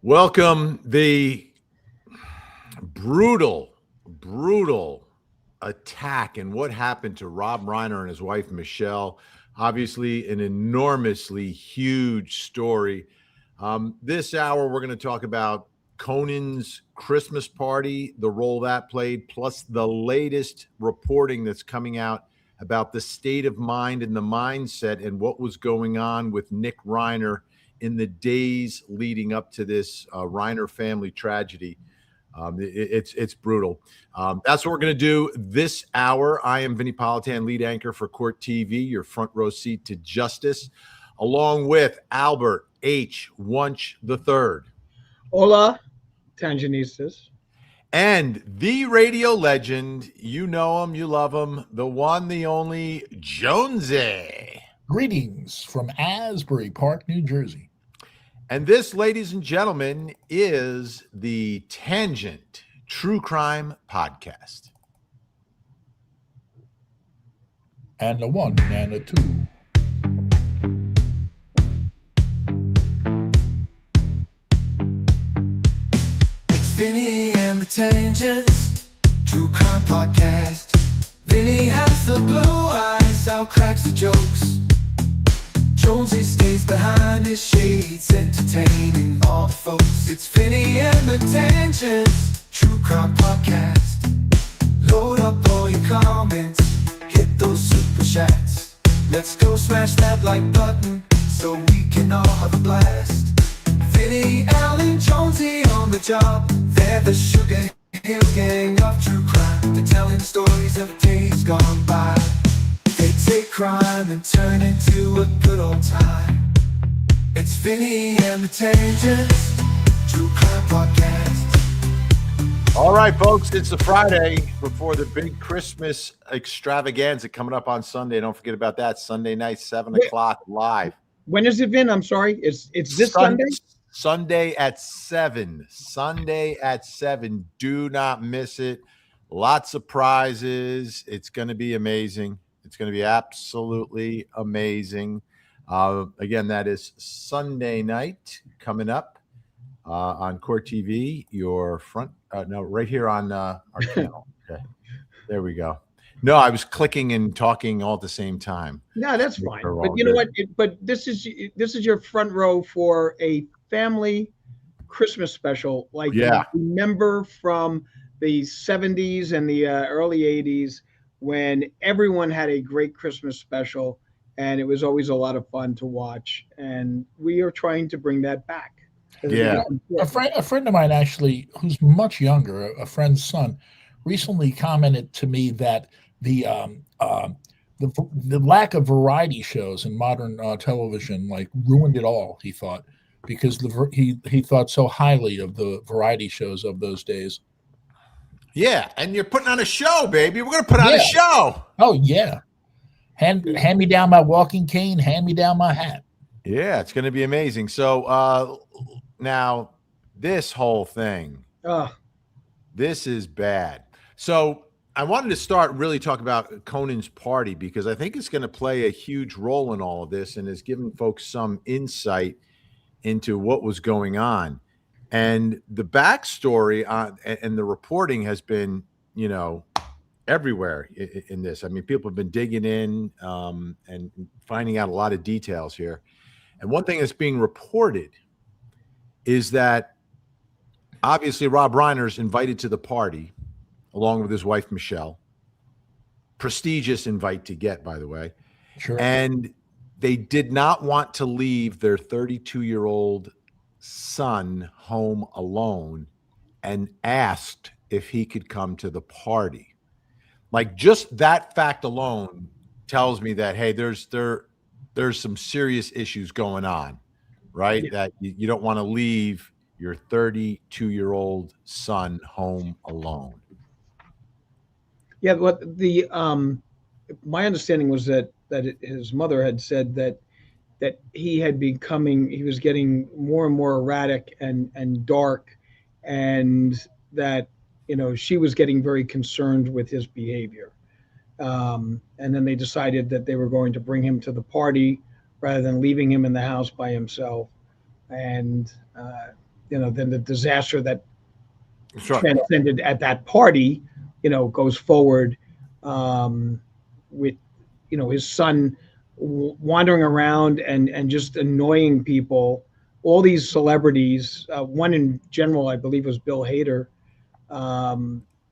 Welcome the brutal attack and what happened to Rob Reiner and his wife Michelle. Obviously, an enormously huge story. This hour, we're going to talk about Conan's Christmas party, the role that played, plus the latest reporting that's coming out about the state of mind and the mindset and what was going on with Nick Reiner in the days leading up to this Reiner family tragedy. It's brutal. That's what we're going to do this hour. I am Vinny Politan, lead anchor for Court TV, your front row seat to justice, along with Albert H. Wunsch III. Hola, Tanginistas. And the radio legend, you know him, you love him, the one, the only, Jonesy. Greetings from Asbury Park, New Jersey. And this, ladies and gentlemen, is the Tangent True Crime Podcast. And the one and the two. It's Vinny and the Tangent True Crime Podcast. Vinny has the blue eyes, Al cracks the jokes. Jonesy stays behind his shades, entertaining all the folks. It's Vinny and the Tangent True Crime Podcast. Load up all your comments, hit those super chats. Let's go smash that like button, so we can all have a blast. Vinny, Al, and Jonesy on the job. They're the Sugar Hill Gang of true crime. They're telling stories of days gone by. They take crime and turn it into a good old time. It's Vinny and the Tangent True Crime Podcast. All right, folks, it's a Friday before the big Christmas extravaganza coming up on Sunday. Don't forget about that. Sunday night, 7 o'clock live. When is it, Vin? I'm sorry. It's this Sunday? Sunday at 7. Sunday at 7. Do not miss it. Lots of prizes. It's going to be amazing. It's going to be absolutely amazing. Again, that is Sunday night coming up on Court TV. Your front, right here on our channel. Okay, there we go. No, I was clicking and talking all at the same time. No, that's fine. But you know what? But this is your front row for a family Christmas special. Like, yeah, remember from the 70s and the early 80s. When everyone had a great Christmas special, and it was always a lot of fun to watch. And we are trying to bring that back. Yeah. A friend of mine, actually, who's much younger, a friend's son, recently commented to me that the lack of variety shows in modern television ruined it all. He thought, because he thought so highly of the variety shows of those days. Yeah, and you're putting on a show, baby. We're going to put on a show. Oh, yeah. Hand me down my walking cane, hand me down my hat. Yeah, it's going to be amazing. So now this whole thing, this is bad. So I wanted to start really talk about Conan's party, because I think it's going to play a huge role in all of this and has given folks some insight into what was going on. And the backstory and the reporting has been, everywhere in this. I mean, people have been digging in and finding out a lot of details here. And one thing that's being reported is that obviously Rob Reiner's invited to the party along with his wife, Michelle. Prestigious invite to get, by the way. Sure. And they did not want to leave their 32-year-old son home alone and asked if he could come to the party. Like, just that fact alone tells me that, hey, there's some serious issues going on, right? Yeah. That you don't want to leave your 32-year-old son home alone. Yeah, what my understanding was that his mother had said that he was getting more and more erratic and dark, and that she was getting very concerned with his behavior. And then they decided that they were going to bring him to the party rather than leaving him in the house by himself. And then the disaster that Sure. transcended at that party, goes forward with, his son wandering around and just annoying people. All these celebrities, one in general, I believe, was Bill Hader,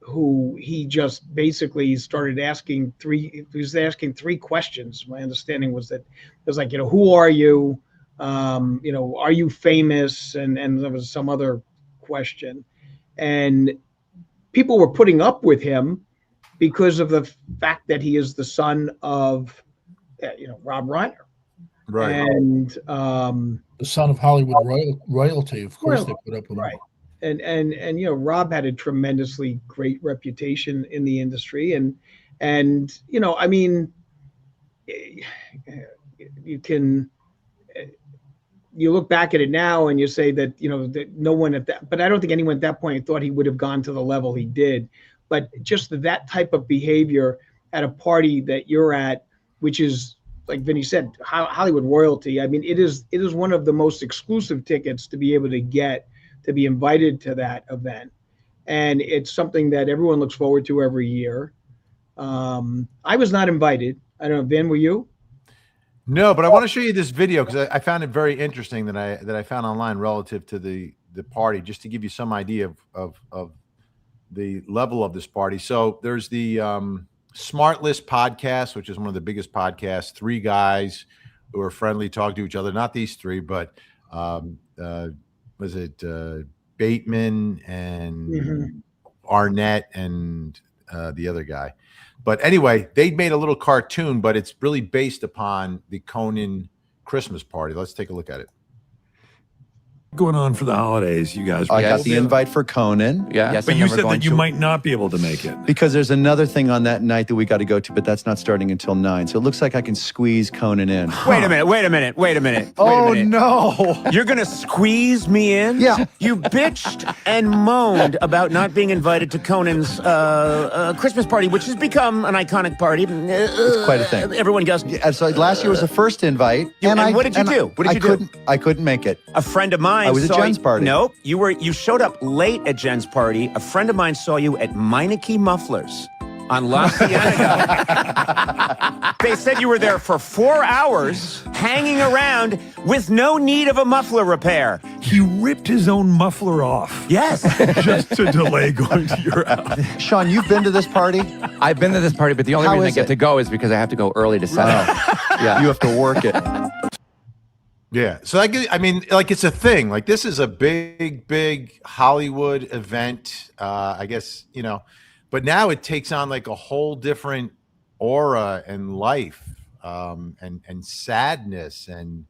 who he just basically started asking three questions. My understanding was that it was like, who are you? Are you famous? And there was some other question. And people were putting up with him because of the fact that he is the son of, Rob Reiner. Right. And the son of Hollywood royalty. Of course, they put up with him. right. And Rob had a tremendously great reputation in the industry, and I mean, you look back at it now and you say that that no one at that, but I don't think anyone at that point thought he would have gone to the level he did. But just that type of behavior at a party that you're at, which is, like Vinny said, Hollywood royalty. I mean, it is one of the most exclusive tickets to be able to get, to be invited to that event. And it's something that everyone looks forward to every year. I was not invited. I don't know, Vin, were you? No, but I want to show you this video because I found it very interesting that I found online relative to the party, just to give you some idea of the level of this party. So there's the Smart List podcast, which is one of the biggest podcasts. 3 guys who are friendly, talk to each other. Not these 3, but was it Bateman and Arnett and the other guy. But anyway, they made a little cartoon, but it's really based upon the Conan Christmas party. Let's take a look at it. Going on for the holidays, you guys. I got the invite for Conan. Yeah. Yes, But you said that you might not be able to make it. Because there's another thing on that night that we got to go to, but that's not starting until 9. So it looks like I can squeeze Conan in. Wait a minute. Oh, no. You're going to squeeze me in? Yeah. You bitched and moaned about not being invited to Conan's Christmas party, which has become an iconic party. It's quite a thing. Everyone goes. Yeah, so last year was the first invite. And what did you do? What did you do? I couldn't make it. A friend of mine I was at saw Jen's party. Nope, you showed up late at Jen's party. A friend of mine saw you at Meineke Mufflers on La Cienega. They said you were there for 4 hours, hanging around with no need of a muffler repair. He ripped his own muffler off. Yes. Just to delay going to your house. Sean, you've been to this party? I've been to this party, but the only How reason I is get it? to go is because I have to go early to set up. Yeah. You have to work it. Yeah. So I mean, like, it's a thing. Like, this is a big Hollywood event. I guess, but now it takes on like a whole different aura and life, and sadness. And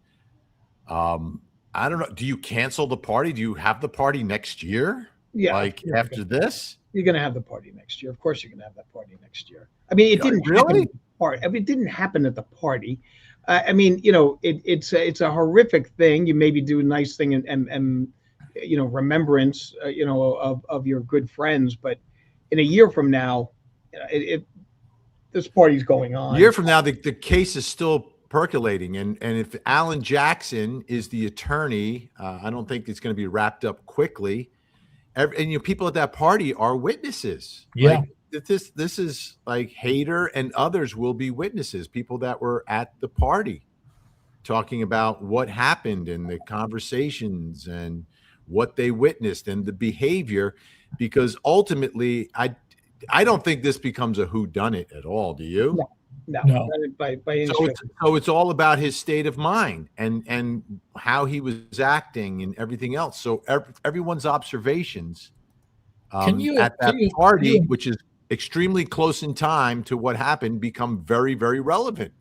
I don't know. Do you cancel the party? Do you have the party next year? Yeah. Like, after this? You're going to have the party next year. Of course, you're going to have that party next year. I mean, it didn't happen at the party. I mean, it didn't happen at the party. I mean, it's a horrific thing. You maybe do a nice thing and remembrance, of your good friends. But in a year from now, this party's going on. A year from now, the case is still percolating. And if Alan Jackson is the attorney, I don't think it's going to be wrapped up quickly. And people at that party are witnesses. Yeah. Like, this is like Hader and others will be witnesses, people that were at the party talking about what happened and the conversations and what they witnessed and the behavior, because ultimately I don't think this becomes a whodunit at all. Do you? No. By any stretch. So it's all about his state of mind and how he was acting and everything else. So everyone's observations at that party, which is extremely close in time to what happened, become very, very relevant.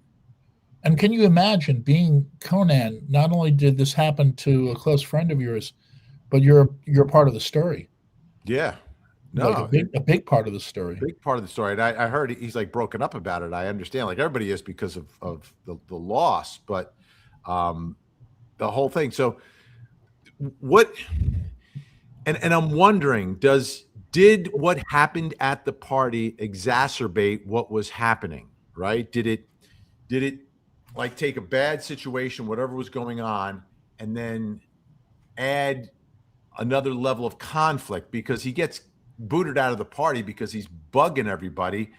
And can you imagine being Conan? Not only did this happen to a close friend of yours, but you're part of the story. Yeah. No, like a big part of the story. Big part of the story. And I heard he's like broken up about it. I understand, like everybody is, because of the loss, but the whole thing. So what, and I'm wondering, did what happened at the party exacerbate what was happening, right? Did it like take a bad situation, whatever was going on, and then add another level of conflict because he gets booted out of the party because he's bugging everybody.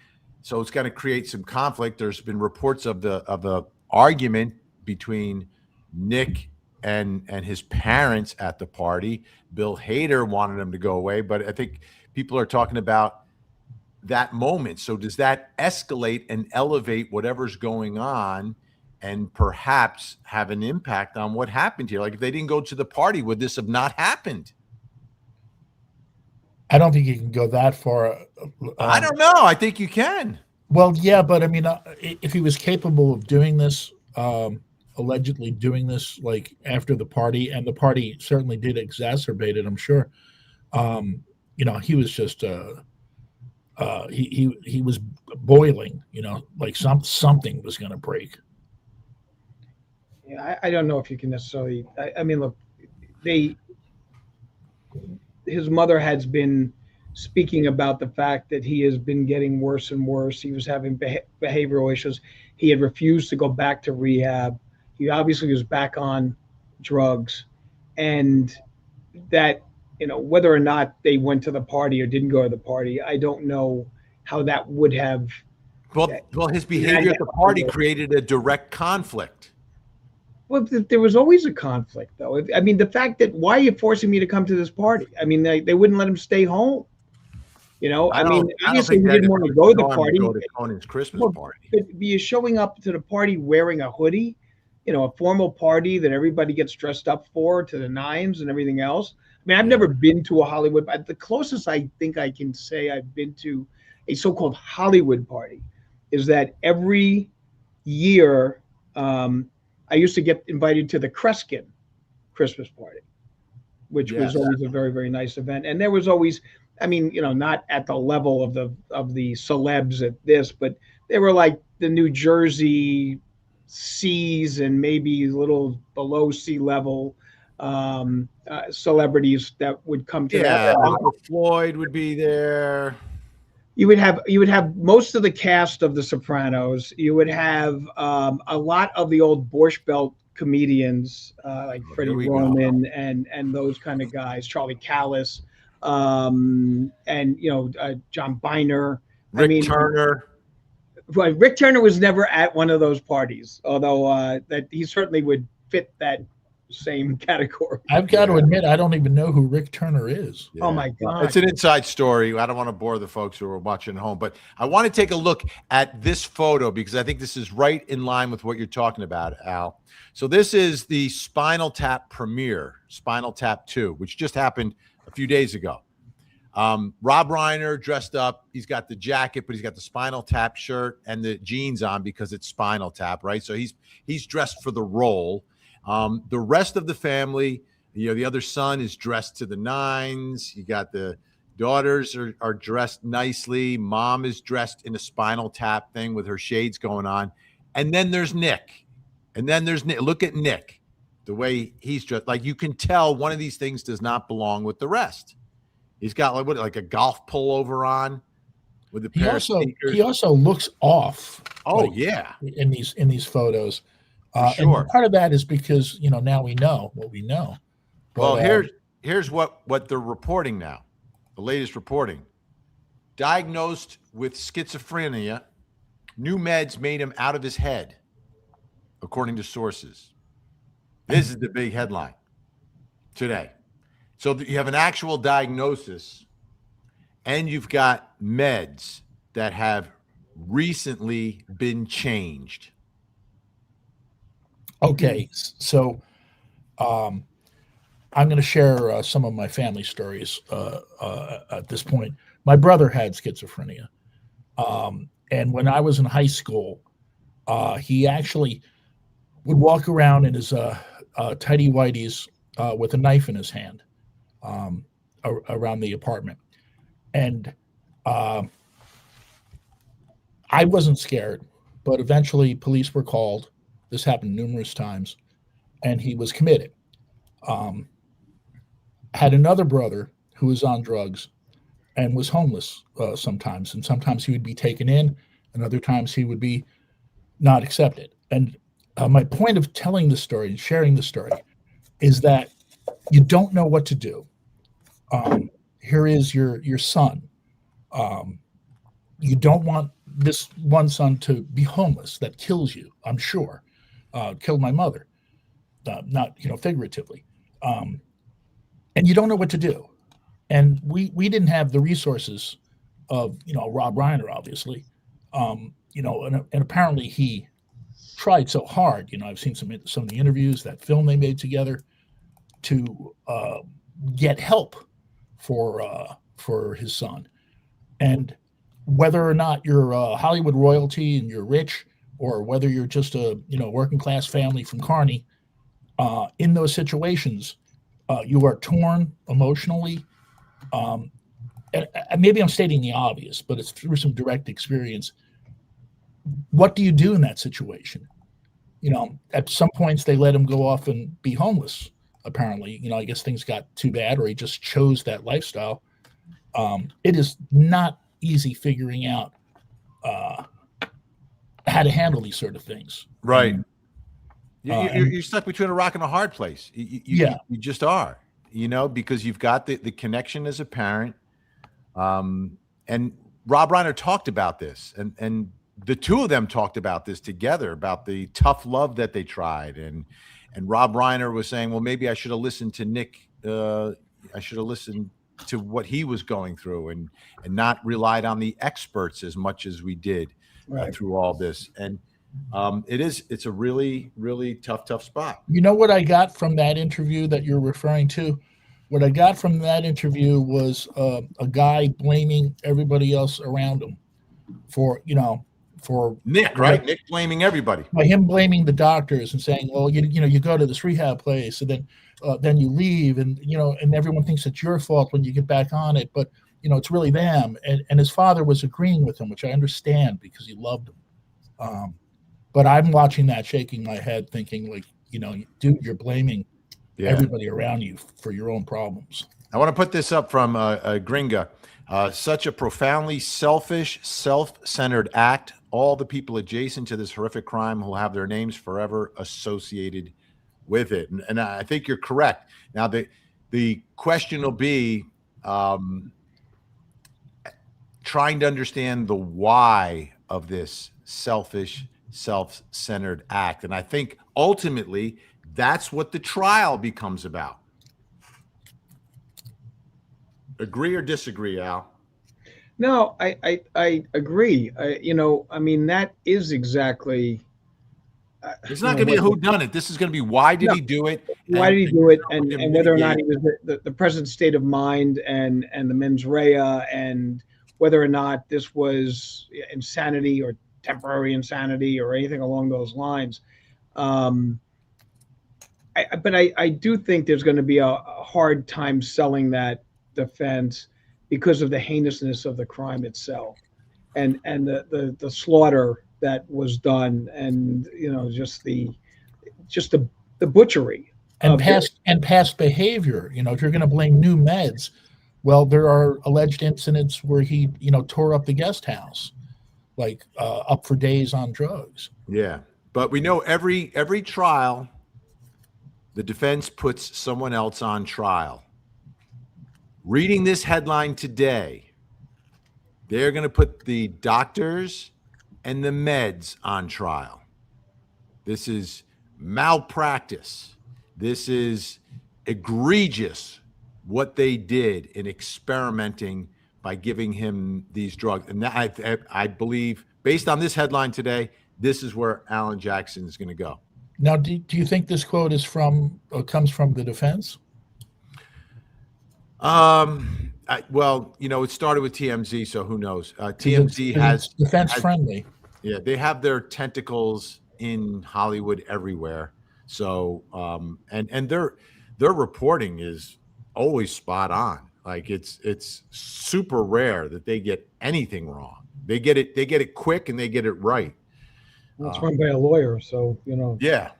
So it's going to create some conflict. There's been reports of the argument between Nick and his parents at the party. Bill Hader wanted him to go away, but I think people are talking about that moment. So does that escalate and elevate whatever's going on and perhaps have an impact on what happened here? Like if they didn't go to the party, would this have not happened? I don't think you can go that far. I don't know. I think you can. Well, yeah, but I mean, if he was capable of doing this, allegedly doing this, like after the party, and the party certainly did exacerbate it, I'm sure. He was just he was boiling. Like something was going to break. Yeah, I don't know if you can necessarily. I mean, look, his mother has been speaking about the fact that he has been getting worse and worse. He was having behavioral issues. He had refused to go back to rehab. He obviously was back on drugs, and that, whether or not they went to the party or didn't go to the party, I don't know how that would have. Well, his behavior at the party created a direct conflict. Well, there was always a conflict, though. I mean, the fact that, why are you forcing me to come to this party? I mean, they wouldn't let him stay home. Obviously he didn't want to go to the party. Go to Conan's Christmas party. But you're showing up to the party wearing a hoodie, a formal party that everybody gets dressed up for to the nines and everything else. I mean, I've never been to a Hollywood, but the closest I think I can say I've been to a so-called Hollywood party is that every year, I used to get invited to the Kreskin Christmas party, which was always a very, very nice event. And there was always, I mean, not at the level of the celebs at this, but they were like the New Jersey C's and maybe a little below sea level celebrities that would come to that. Uncle Floyd would be there. You would have most of the cast of The Sopranos. You would have a lot of the old Borscht Belt comedians like Freddie Roman and those kind of guys, Charlie Callis, and John Biner, Rick Turner. Well, Rick Turner was never at one of those parties, although that he certainly would fit that same category. I've got to admit, I don't even know who Rick Turner is. Yeah. Oh my God. It's an inside story. I don't want to bore the folks who are watching at home, but I want to take a look at this photo because I think this is right in line with what you're talking about, Al. So this is the Spinal Tap premiere, Spinal Tap 2, which just happened a few days ago. Rob Reiner dressed up. He's got the jacket, but he's got the Spinal Tap shirt and the jeans on because it's Spinal Tap, right? So he's dressed for the role. The rest of the family, the other son is dressed to the nines. You got the daughters are dressed nicely. Mom is dressed in a Spinal Tap thing with her shades going on. And then there's Nick. Look at Nick, the way he's dressed. Like you can tell one of these things does not belong with the rest. He's got like a golf pullover on with a pair of sneakers. He also looks off. Oh, in these photos. Sure. And part of that is because now we know what we know. But, here's what they're reporting now. The latest reporting: diagnosed with schizophrenia, new meds made him out of his head, according to sources. This is the big headline today. So you have an actual diagnosis, and you've got meds that have recently been changed. Okay, so I'm going to share some of my family stories at this point. My brother had schizophrenia, and when I was in high school, he actually would walk around in his tighty whities with a knife in his hand around the apartment, and I wasn't scared, but eventually police were called. This happened numerous times, and he was committed. Had another brother who was on drugs and was homeless sometimes, and sometimes he would be taken in, and other times he would be not accepted. And my point of telling the story and sharing the story is that you don't know what to do. Here is your son. You don't want this one son to be homeless. That kills you, I'm sure. Killed my mother, not figuratively. And you don't know what to do. And we didn't have the resources of Rob Reiner, obviously. And apparently he tried so hard. I've seen some of the interviews, that film they made together, to get help for his son. And whether or not you're Hollywood royalty and you're rich, or whether you're just a working class family from Kearney, in those situations, you are torn emotionally. And maybe I'm stating the obvious, but it's through some direct experience. What do you do in that situation? At some points they let him go off and be homeless. Apparently, I guess things got too bad, or he just chose that lifestyle. It is not easy figuring out how to handle these sort of things. Right. You're stuck between a rock and a hard place. You just are, because you've got the connection as a parent. And Rob Reiner talked about this, and the two of them talked about this together, about the tough love that they tried. And Rob Reiner was saying, well, maybe I should have listened to Nick. I should have listened to what he was going through and not relied on the experts as much as we did through all this. And it's a really, really tough spot. You know what I got from that interview that you're referring to? What I got from that interview was a guy blaming everybody else around him for Nick, right? Nick blaming everybody. By him blaming the doctors and saying, well, you go to this rehab place and then you leave, and and everyone thinks it's your fault when you get back on it, but it's really them. And his father was agreeing with him, which I understand because he loved him. But I'm watching that, shaking my head, thinking like, dude, you're blaming everybody around you for your own problems. I want to put this up from Gringa. Such a profoundly selfish, self-centered act. All the people adjacent to this horrific crime will have their names forever associated with it. And I think you're correct. Now, the question will be trying to understand the why of this selfish, self-centered act. And I think ultimately that's what the trial becomes about. Agree or disagree, Al? No, I agree. That is exactly. It's not going to be a whodunit. This is going to be why did he do it? Why did he do it? And whether or not he was the present state of mind and the mens rea, and whether or not this was insanity or temporary insanity or anything along those lines. But I do think there's going to be a hard time selling that defense because of the heinousness of the crime itself, and the slaughter that was done, and just the butchery and past behavior. If you're going to blame new meds, well, there are alleged incidents where he tore up the guest house, like up for days on drugs. Yeah, but we know every trial, the defense puts someone else on trial. Reading this headline today, they're going to put the doctors and the meds on trial. This is malpractice. This is egregious what they did in experimenting by giving him these drugs. And I believe, based on this headline today, this is where Alan Jackson is going to go. Now, do you think this quote comes from the defense? It started with TMZ, so who knows? TMZ has defense friendly. Yeah, they have their tentacles in Hollywood everywhere. So, and their reporting is always spot on. Like it's super rare that they get anything wrong. They get it quick and they get it right. It's run by a lawyer, so Yeah,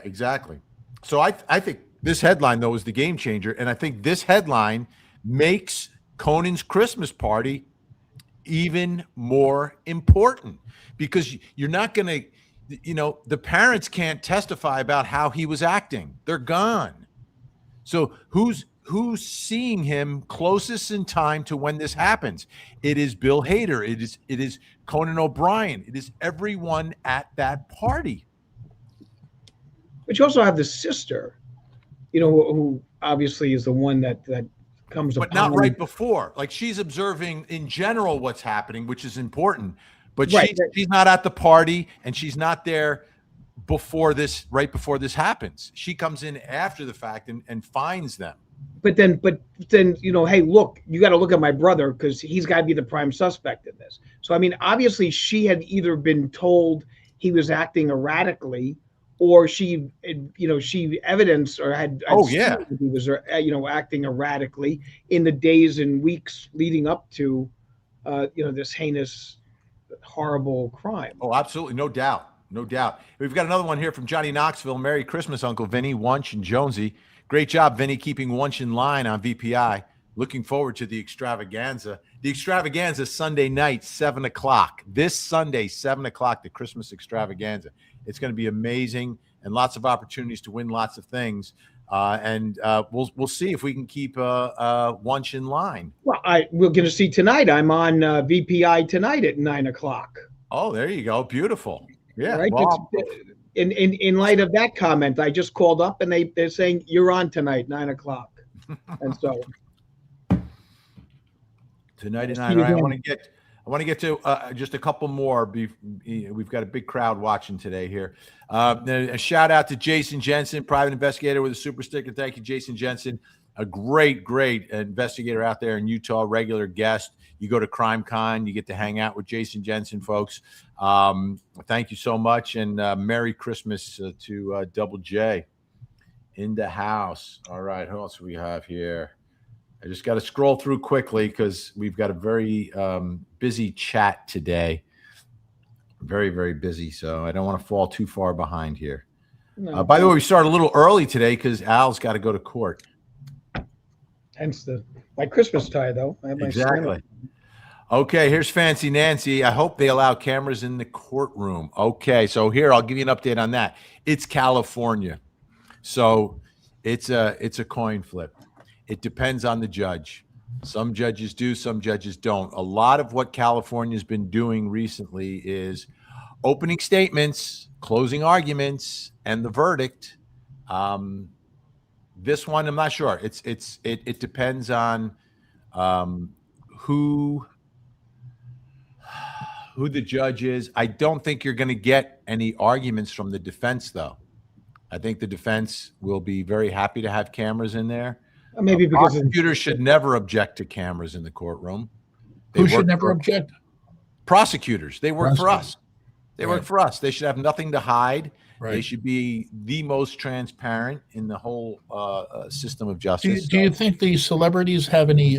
exactly. So I think this headline though is the game changer, and I think this headline makes Conan's Christmas party even more important, because you're not going to, the parents can't testify about how he was acting. They're gone. So who's who's seeing him closest in time to when this happens? It is Bill Hader. It is Conan O'Brien. It is everyone at that party. But you also have the sister, who obviously is the one that comes But upon. not right before. Like, she's observing in general what's happening, which is important. But Right. she's not at the party, and she's not there right before this happens. She comes in after the fact and finds them. But then, hey, look, you got to look at my brother because he's got to be the prime suspect in this. So, I mean, obviously, she had either been told he was acting erratically, or she evidenced or had seen that he was, acting erratically in the days and weeks leading up to, this heinous, horrible crime. Oh, absolutely, no doubt. No doubt. We've got another one here from Johnny Knoxville. Merry Christmas, Uncle Vinny, Wunsch, and Jonesy. Great job, Vinny, keeping Wunsch in line on VPI. Looking forward to the extravaganza. The extravaganza Sunday night, 7 o'clock. This Sunday, 7 o'clock, the Christmas extravaganza. It's going to be amazing and lots of opportunities to win lots of things. We'll see if we can keep Wunsch in line. Well, we're going to see tonight. I'm on VPI tonight at 9 o'clock. Oh, there you go. Beautiful. Yeah. Right. Well, in light of that comment, I just called up and they're saying you're on tonight, 9 o'clock. And so tonight at 9. Right, I want to get to just a couple more. We've got a big crowd watching today here. A shout out to Jason Jensen, private investigator with a super sticker. Thank you, Jason Jensen. A great investigator out there in Utah, regular guest. You go to CrimeCon, you get to hang out with Jason Jensen, folks. Thank you so much, and Merry Christmas to Double J in the house. All right, who else do we have here? I just got to scroll through quickly because we've got a very busy chat today. Very, very busy, so I don't want to fall too far behind here. No. By the way, we started a little early today because Al's got to go to court. Hence my Christmas tie, though. I have my exactly. Okay, here's Fancy Nancy. I hope they allow cameras in the courtroom. Okay, so here I'll give you an update on that. It's California, so it's a coin flip. It depends on the judge. Some judges do, some judges don't. A lot of what California's been doing recently is opening statements, closing arguments, and the verdict. This one, I'm not sure. It depends on who the judge is. I don't think you're going to get any arguments from the defense, though. I think the defense will be very happy to have cameras in there. Maybe because prosecutors should never object to cameras in the courtroom. Who should never object? Prosecutors. They work for us. They work for us. They should have nothing to hide. Right. They should be the most transparent in the whole system of justice. Do you think the celebrities have any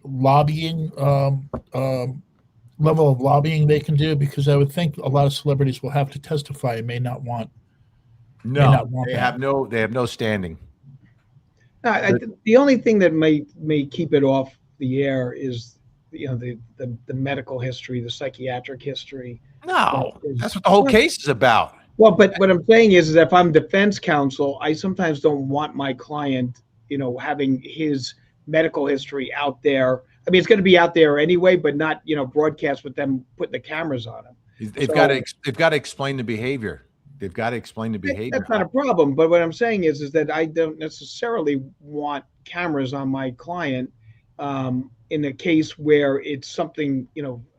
lobbying level of lobbying they can do? Because I would think a lot of celebrities will have to testify and may not want. No, they have no standing. The only thing that may keep it off the air is the medical history, the psychiatric history. No, that's what the whole case is about. Well, but what I'm saying is if I'm defense counsel, I sometimes don't want my client, having his medical history out there. I mean, it's going to be out there anyway, but not, broadcast with them putting the cameras on him. They've got to explain the behavior. They've got to explain the behavior. That's not a problem. But what I'm saying is that I don't necessarily want cameras on my client in a case where it's something,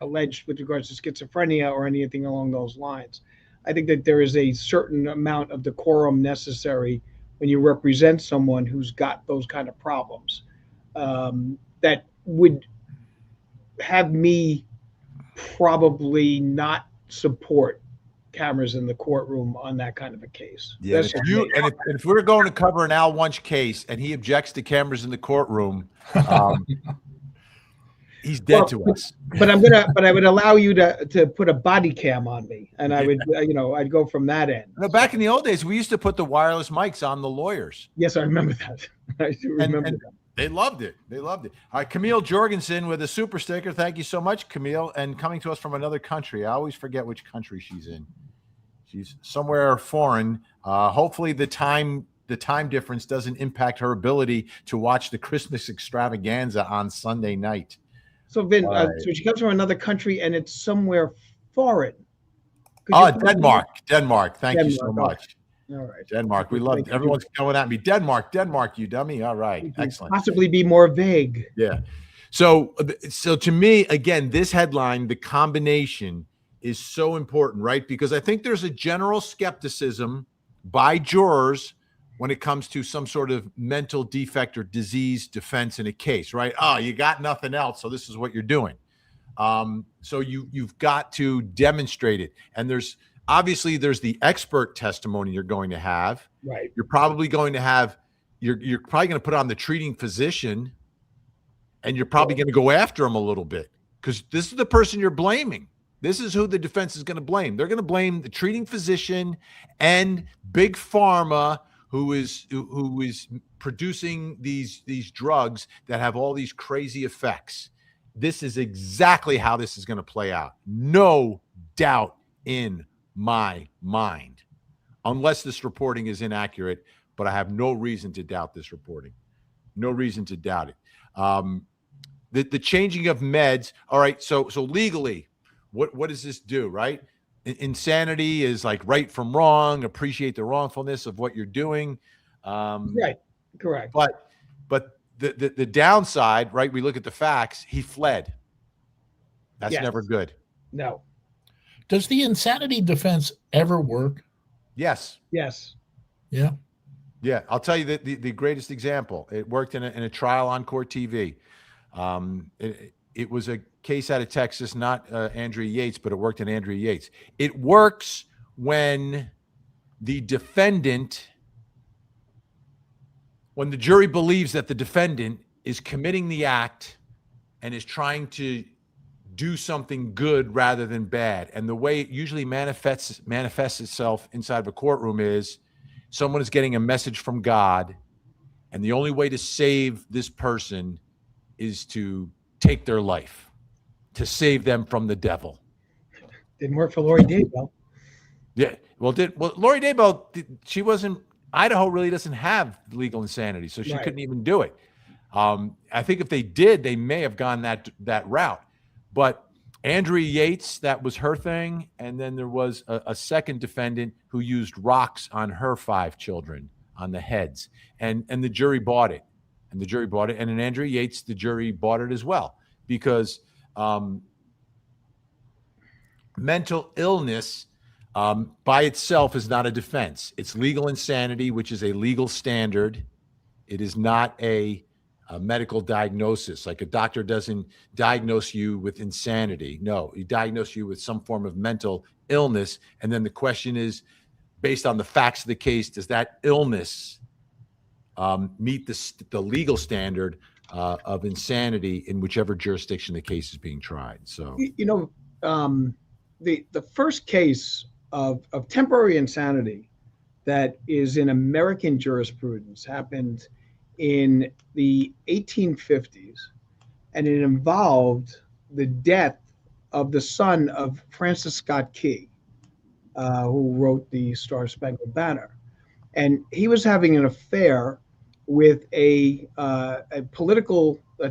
alleged with regards to schizophrenia or anything along those lines. I think that there is a certain amount of decorum necessary when you represent someone who's got those kind of problems that would have me probably not support cameras in the courtroom on that kind of a case. Yeah, if we're going to cover an Al Wunsch case and he objects to cameras in the courtroom, he's dead to us. But I would allow you to put a body cam on me, and I would, I'd go from that end. No, back in the old days, we used to put the wireless mics on the lawyers. Yes, I remember that. I do remember that. They loved it. They loved it. All right, Camille Jorgensen with a super sticker. Thank you so much, Camille. And coming to us from another country. I always forget which country she's in. She's somewhere foreign. Hopefully the time the time difference doesn't impact her ability to watch the Christmas extravaganza on Sunday night. So Vin, Right. so she comes from another country and it's somewhere foreign. Oh, Denmark. Denmark. Thank you so Denmark, much. All right. Denmark. We love it. Everyone's going at me. Denmark, you dummy. All right. Excellent. Possibly be more vague. Yeah. So to me, again, this headline, the combination is so important, right? Because I think there's a general skepticism by jurors when it comes to some sort of mental defect or disease defense in a case, right? Oh, you got nothing else, so this is what you're doing. So you've got to demonstrate it. And there's the expert testimony you're going to have. Right. You're probably going to have, you're probably going to put on the treating physician, and you're probably going to go after him a little bit because this is the person you're blaming. This is who the defense is going to blame. They're going to blame the treating physician and big pharma who is producing these drugs that have all these crazy effects. This is exactly how this is going to play out. No doubt in my mind, unless this reporting is inaccurate, but I have no reason to doubt this reporting. No reason to doubt it. The changing of meds. All right. So legally, what does this do? Right. Insanity is like right from wrong. Appreciate the wrongfulness of what you're doing. Right. Correct. But the downside, right? We look at the facts. He fled. That's never good. No. Does the insanity defense ever work? Yes. Yes. Yeah. Yeah. I'll tell you the greatest example. It worked in a trial on court TV. It was a case out of Texas, not Andrea Yates, but it worked in Andrea Yates. It works when the jury believes that the defendant is committing the act and is trying to do something good rather than bad. And the way it usually manifests itself inside of a courtroom is someone is getting a message from God, and the only way to save this person is to take their life, to save them from the devil. Didn't work for Lori Daybell. Yeah. Well, Lori Daybell, she wasn't, Idaho really doesn't have legal insanity, so she couldn't even do it. I think if they did, they may have gone that route. But Andrea Yates, that was her thing. And then there was a second defendant who used rocks on her 5 children on the heads. And the jury bought it. And in Andrea Yates, the jury bought it as well. Because mental illness by itself is not a defense. It's legal insanity, which is a legal standard. It is not a medical diagnosis. Like a doctor doesn't diagnose you with insanity. No, he diagnoses you with some form of mental illness. And then the question is, based on the facts of the case, does that illness meet the legal standard of insanity in whichever jurisdiction the case is being tried? So, the first case of temporary insanity that is in American jurisprudence happened in the 1850s, and it involved the death of the son of Francis Scott Key, who wrote the Star Spangled Banner. And he was having an affair with a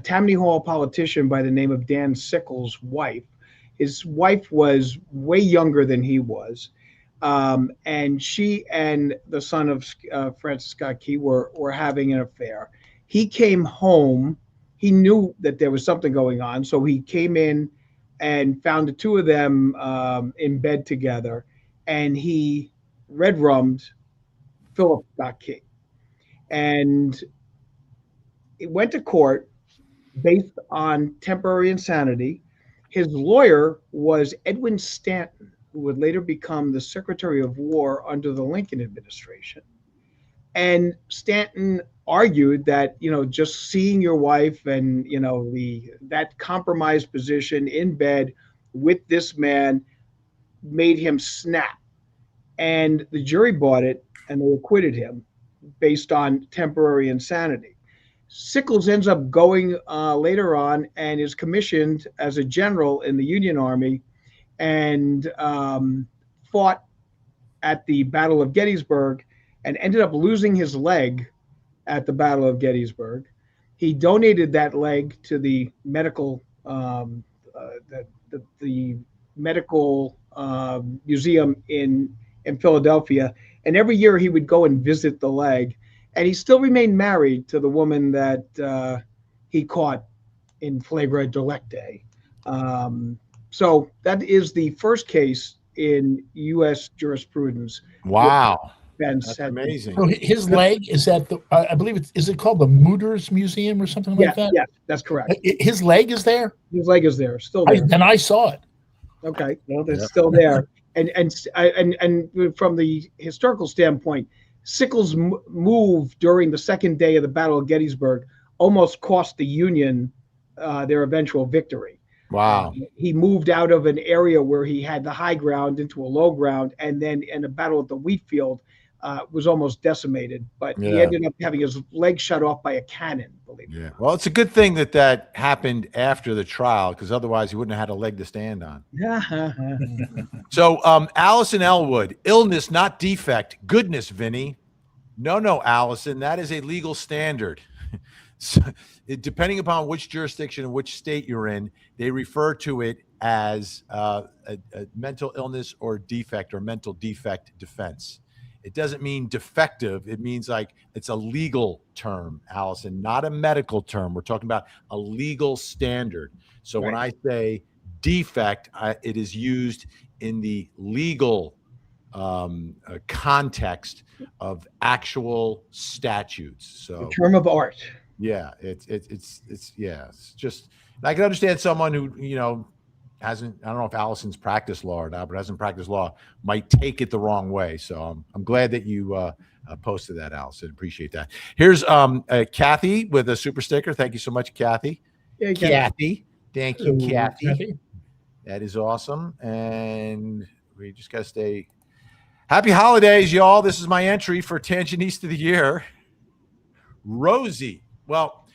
Tammany Hall politician by the name of Dan Sickles' wife. His wife was way younger than he was. And she and the son of Francis Scott Key were having an affair. He came home. He knew that there was something going on. So he came in and found the two of them in bed together. And he red-rummed Philip Scott Key. And it went to court based on temporary insanity. His lawyer was Edwin Stanton, who would later become the Secretary of War under the Lincoln administration. And Stanton argued that, just seeing your wife and, that compromised position in bed with this man made him snap. And the jury bought it and they acquitted him based on temporary insanity. Sickles ends up going later on and is commissioned as a general in the Union Army and fought at the Battle of Gettysburg and ended up losing his leg at the Battle of Gettysburg. He donated that leg to the medical the medical museum in Philadelphia, and every year he would go and visit the leg, and he still remained married to the woman that he caught in flagrante delicti. So that is the first case in U.S. jurisprudence. Wow. That's amazing. So his leg is at the, I believe is it called the Mutters Museum or something like that? Yeah, that's correct. His leg is there? His leg is there, still there. And I saw it. Okay, well, it's still there. And from the historical standpoint, Sickles' move during the second day of the Battle of Gettysburg almost cost the Union their eventual victory. Wow. He moved out of an area where he had the high ground into a low ground, and then in the battle at the wheat field was almost decimated. But he ended up having his leg shut off by a cannon, believe it. Yeah. Well, it's a good thing that happened after the trial, because otherwise he wouldn't have had a leg to stand on. So, Allison Elwood, illness, not defect. Goodness, Vinny. No, Allison, that is a legal standard. So, depending upon which jurisdiction and which state you're in, they refer to it as a mental illness or defect or mental defect defense. It doesn't mean defective. It means like it's a legal term, Allison, not a medical term. We're talking about a legal standard. So when I say defect, it is used in the legal context of actual statutes. So a term of art. Yeah, it's just, I can understand someone who, hasn't, I don't know if Allison's practiced law or not, but hasn't practiced law, might take it the wrong way. So I'm glad that you posted that, Allison. Appreciate that. Here's Kathy with a super sticker. Thank you so much, Kathy. Yeah, Kathy. Thank you, Kathy. Kathy. That is awesome. And we just got to stay. Happy holidays, y'all. This is my entry for Tangenista of the Year. Rosie. Well,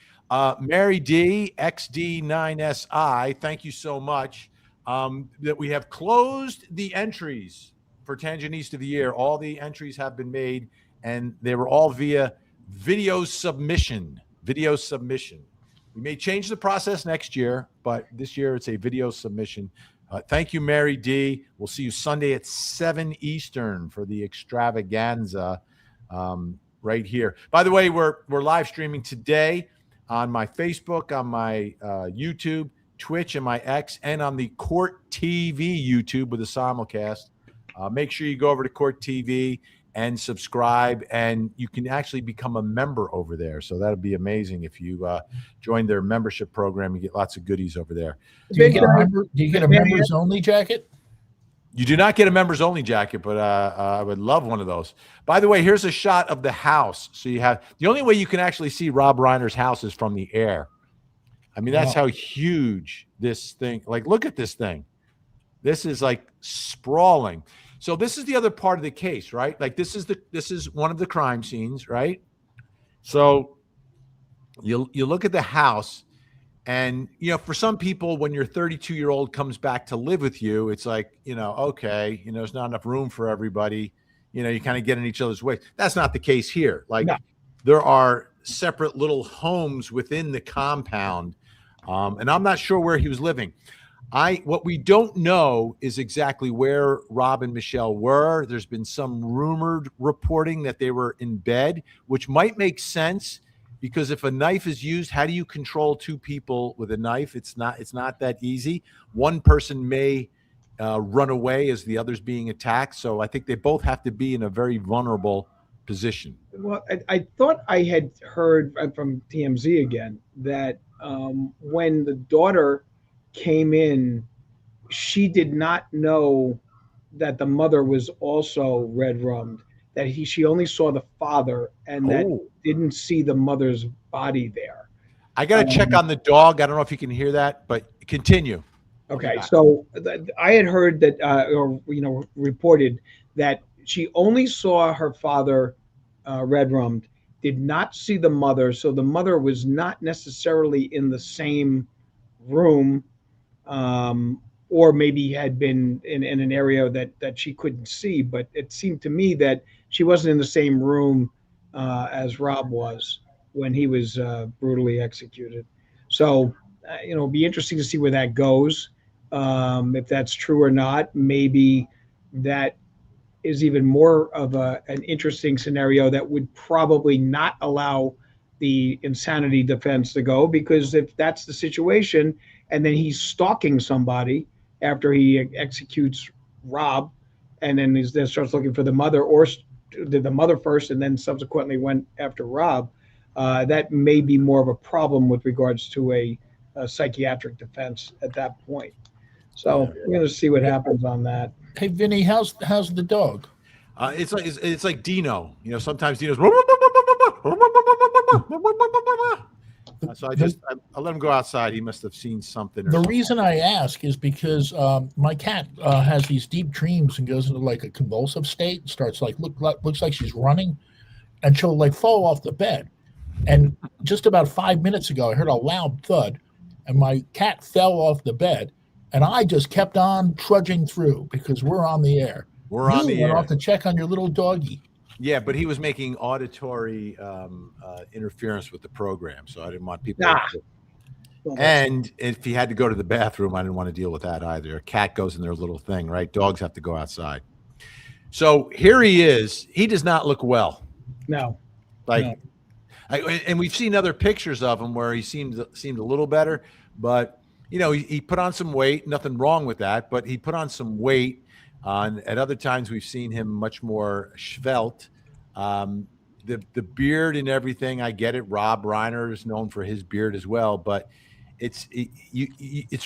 Mary D, XD9SI, thank you so much. That we have closed the entries for Tangenista of the Year. All the entries have been made, and they were all via video submission. We may change the process next year, but this year it's a video submission. Thank you, Mary D. We'll see you Sunday at 7 Eastern for the extravaganza right here. By the way, we're live streaming today on my Facebook, on my YouTube, Twitch, and my X, and on the Court TV YouTube with a simulcast. Make sure you go over to Court TV and subscribe, and you can actually become a member over there. So that would be amazing if you join their membership program. You get lots of goodies over there. Do you get a members only jacket? You do not get a members only jacket, but I would love one of those. By the way, here's a shot of the house. So you have, the only way you can actually see Rob Reiner's house is from the air. I mean, that's how huge this thing, like, look at this thing. This is like sprawling. So this is the other part of the case, right? Like this is one of the crime scenes, right? So you look at the house, and, for some people, when your 32-year-old comes back to live with you, it's like, okay, there's not enough room for everybody. You kind of get in each other's way. That's not the case here. Like there are separate little homes within the compound. And I'm not sure where he was living. What we don't know is exactly where Rob and Michelle were. There's been some rumored reporting that they were in bed, which might make sense. Because if a knife is used, how do you control two people with a knife? It's not that easy. One person may run away as the other's being attacked. So I think they both have to be in a very vulnerable position. Well, I thought I had heard from TMZ again that when the daughter came in, she did not know that the mother was also red rummed. That she only saw the father and that didn't see the mother's body there. I got to check on the dog. I don't know if you can hear that, but continue. Okay, so I had heard that, reported that she only saw her father red rummed, did not see the mother, so the mother was not necessarily in the same room, or maybe had been in an area that she couldn't see. But it seemed to me that she wasn't in the same room as Rob was when he was brutally executed. So, it'll be interesting to see where that goes. If that's true or not, maybe that is even more of an interesting scenario that would probably not allow the insanity defense to go, because if that's the situation and then he's stalking somebody after he executes Rob, and then then starts looking for the mother, or did the mother first and then subsequently went after Rob, that may be more of a problem with regards to a psychiatric defense at that point. So we're going to see what happens on that. Hey, Vinny, how's the dog? It's like Dino. Sometimes Dino's. So I let him go outside. He must have seen something. The reason I ask is because my cat has these deep dreams and goes into like a convulsive state. Starts looks like she's running, and she'll like fall off the bed. And just about 5 minutes ago, I heard a loud thud, and my cat fell off the bed, and I just kept on trudging through because we're on the air. We're on the air. Off to check on your little doggy. Yeah, but he was making auditory interference with the program, so I didn't want people. And if he had to go to the bathroom, I didn't want to deal with that either. A cat goes in their little thing, right? Dogs have to go outside. So here he is. He does not look well. No. And we've seen other pictures of him where he seemed a little better, but he put on some weight. Nothing wrong with that, but he put on some weight. At other times, we've seen him much more svelte. The beard and everything, I get it. Rob Reiner is known for his beard as well, but it's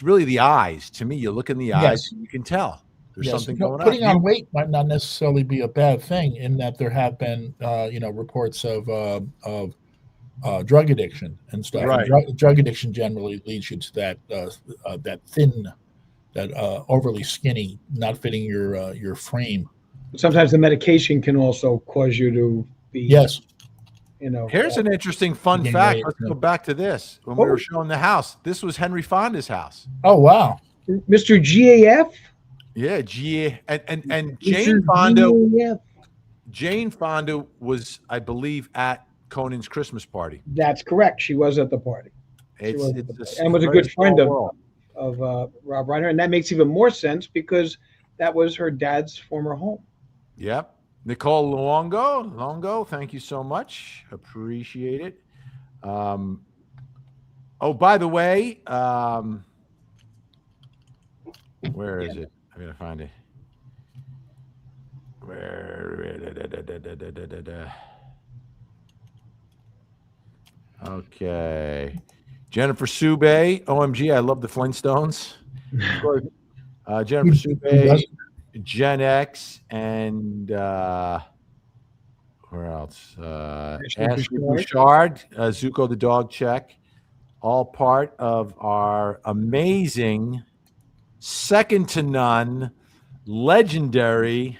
really the eyes. To me, you look in the eyes, and you can tell there's something going on. Putting on weight might not necessarily be a bad thing, in that there have been reports of drug addiction and stuff. Right. And drug addiction generally leads you to that thin. That overly skinny, not fitting your frame. Sometimes the medication can also cause you to be. Yes. Here's an interesting fun fact. Let's go back to this. When we were showing the house, this was Henry Fonda's house. Oh wow, Mr. GAF. Yeah, and Jane Fonda. Jane Fonda was, I believe, at Conan's Christmas party. That's correct. She was at the party. And was a good friend of Rob Reiner, and that makes even more sense because that was her dad's former home. Yep. Nicole Longo, thank you so much. Appreciate it. Oh, by the way, where is it? I'm gonna find it. Okay. Jennifer Soubey, OMG, I love the Flintstones. Jennifer Soubey, Gen X, and where else? Ashley Bouchard, Zuko the Dog Check, all part of our amazing, second to none, legendary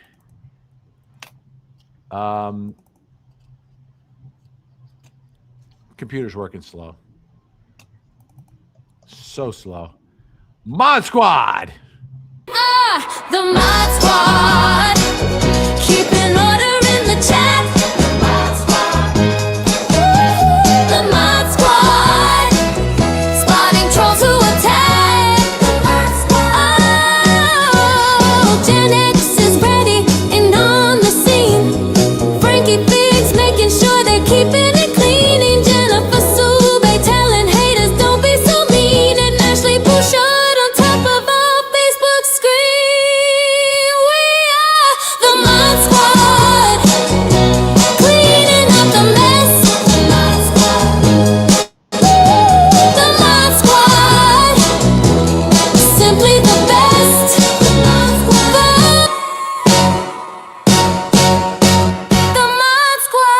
computer's working slow. So slow. Mod Squad. The Mod Squad. Keeping order in the chat. The Mod Squad. The Mod Squad. Spotting trolls who attack. The Mod Squad. Oh, Gen X is ready and on the scene. Frankie Biggs making sure they're keeping it clean. And Jennifer Soubey telling haters don't be so mean. And Ashley Bouchard on top of our Facebook screen. We are the Mod Squad, cleaning up the mess. The Mod Squad, the Mod Squad, simply the best. The Mod Squad, the Mod Squad.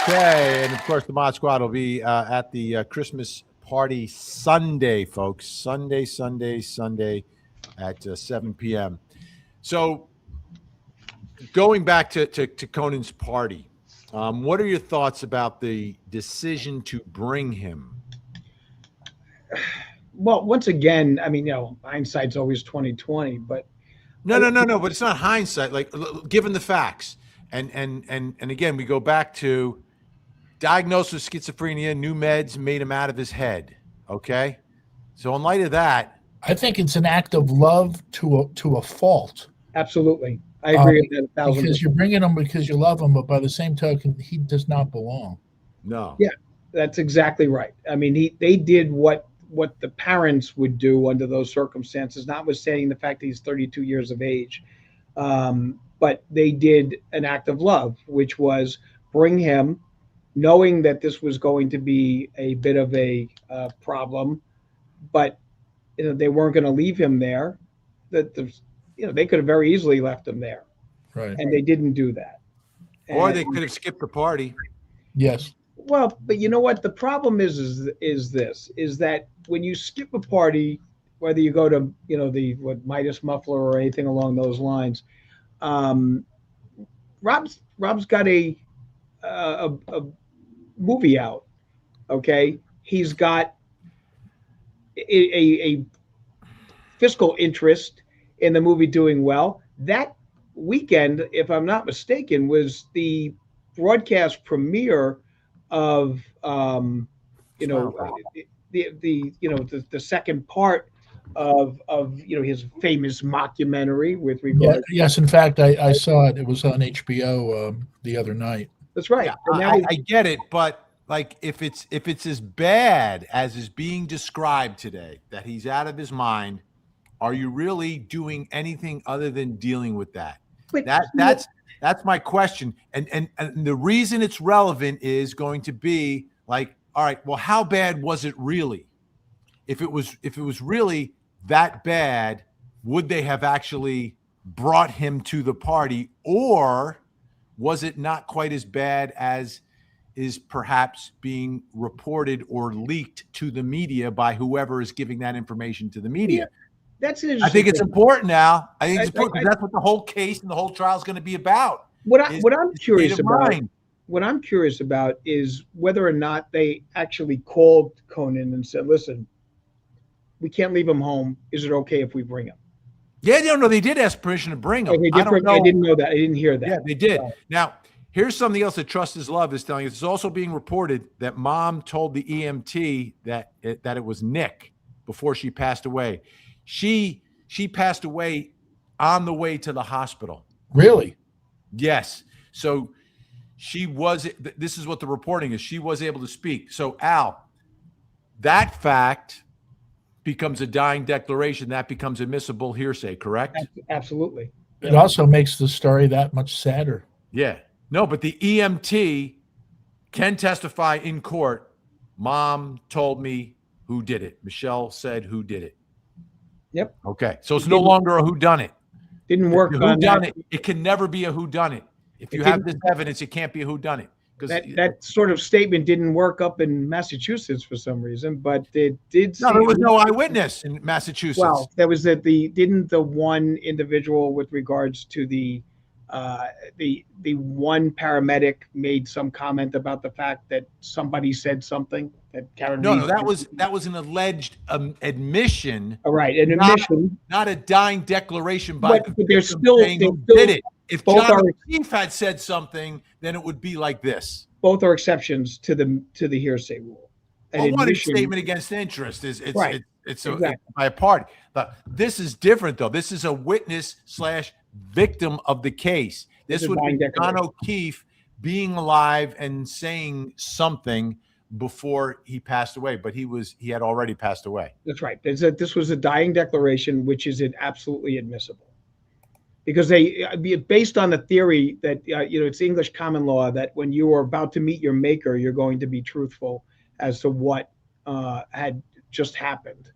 Okay, and of course the Mod Squad will be at the Christmas party Sunday, folks. Sunday at 7 p.m. So going back to Conan's party, what are your thoughts about the decision to bring him? Well, once again, I mean, hindsight's always 2020, but No. But it's not hindsight. Like, given the facts, and again, we go back to diagnosed with schizophrenia, new meds made him out of his head. Okay, so in light of that, I think it's an act of love to a fault. absolutely, I agree with that 1,000%. Because you're bringing him because you love him, but by the same token, he does not belong. no. Yeah, that's exactly right. I mean, they did what the parents would do under those circumstances, notwithstanding the fact that he's 32 years of age. But they did an act of love, which was bring him, knowing that this was going to be a bit of a problem, but they weren't going to leave him there. They could have very easily left him there, Right. and they didn't do that. Or And- they could have skipped the party. Yes. Well, but you know what? The problem is that when you skip a party, whether you go to the Midas Muffler or anything along those lines, Rob's got a movie out. Okay, he's got a fiscal interest in the movie doing well. That weekend, if I'm not mistaken, was the broadcast premiere of the second part of his famous mockumentary with regard. Yes, in fact, I saw it. It was on HBO the other night. That's right. Yeah, And that was- I get it, but like if it's as bad as is being described today, that he's out of his mind, are you really doing anything other than dealing with that? But- That's my question. And the reason it's relevant is going to be like, all right, well, how bad was it really? If it was really that bad, would they have actually brought him to the party, or was it not quite as bad as is perhaps being reported or leaked to the media by whoever is giving that information to the media? That's an I interesting think it's thing. important now. I think it's I- important because that's what the whole case and the whole trial is going to be about. What is I'm curious state of about. mind. What I'm curious about is whether or not they actually called Conan and said, "Listen, we can't leave him home. Is it okay if we bring him?" Yeah, no, they did ask permission to bring him. Okay, I don't know. I didn't know that. I didn't hear that. Yeah, they did. Now, here's something else that Trust is Love is telling us. It's also being reported that mom told the EMT that it was Nick before she passed away. She passed away on the way to the hospital. Really? Yes. So this is what the reporting is. She was able to speak. So Al, that fact becomes a dying declaration. That becomes admissible hearsay, correct? Absolutely. It also makes the story that much sadder. Yeah. No, but the EMT can testify in court. Mom told me who did it. Michelle said who did it. Yep. Okay. So it's no longer a whodunit. Didn't work The on that. whodunit. It can never be a whodunit. If you have this evidence, it can't be a whodunit. That sort of statement didn't work up in Massachusetts for some reason, but it did. No, there seem- was no eyewitness in Massachusetts. Well, there was didn't the one individual with regards to the one paramedic made some comment about the fact that somebody said something that Karen. No, Reed- that was an alleged admission. All right, an Not- admission. Not a dying declaration by But the there's victim still- saying there's who still- did it. If both John are- O'Keefe had said something, then it would be like this. Both are exceptions to the hearsay rule. An Well, one admission- statement against interest is Right. it's Exactly. by a party. But this is different though. This is a witness / victim of the case. This It's a would be dying John declaration. O'Keefe being alive and saying something before he passed away, but he had already passed away. That's right. This was a dying declaration, which is absolutely admissible. Because based on the theory that it's English common law that when you are about to meet your maker, you're going to be truthful as to what had just happened.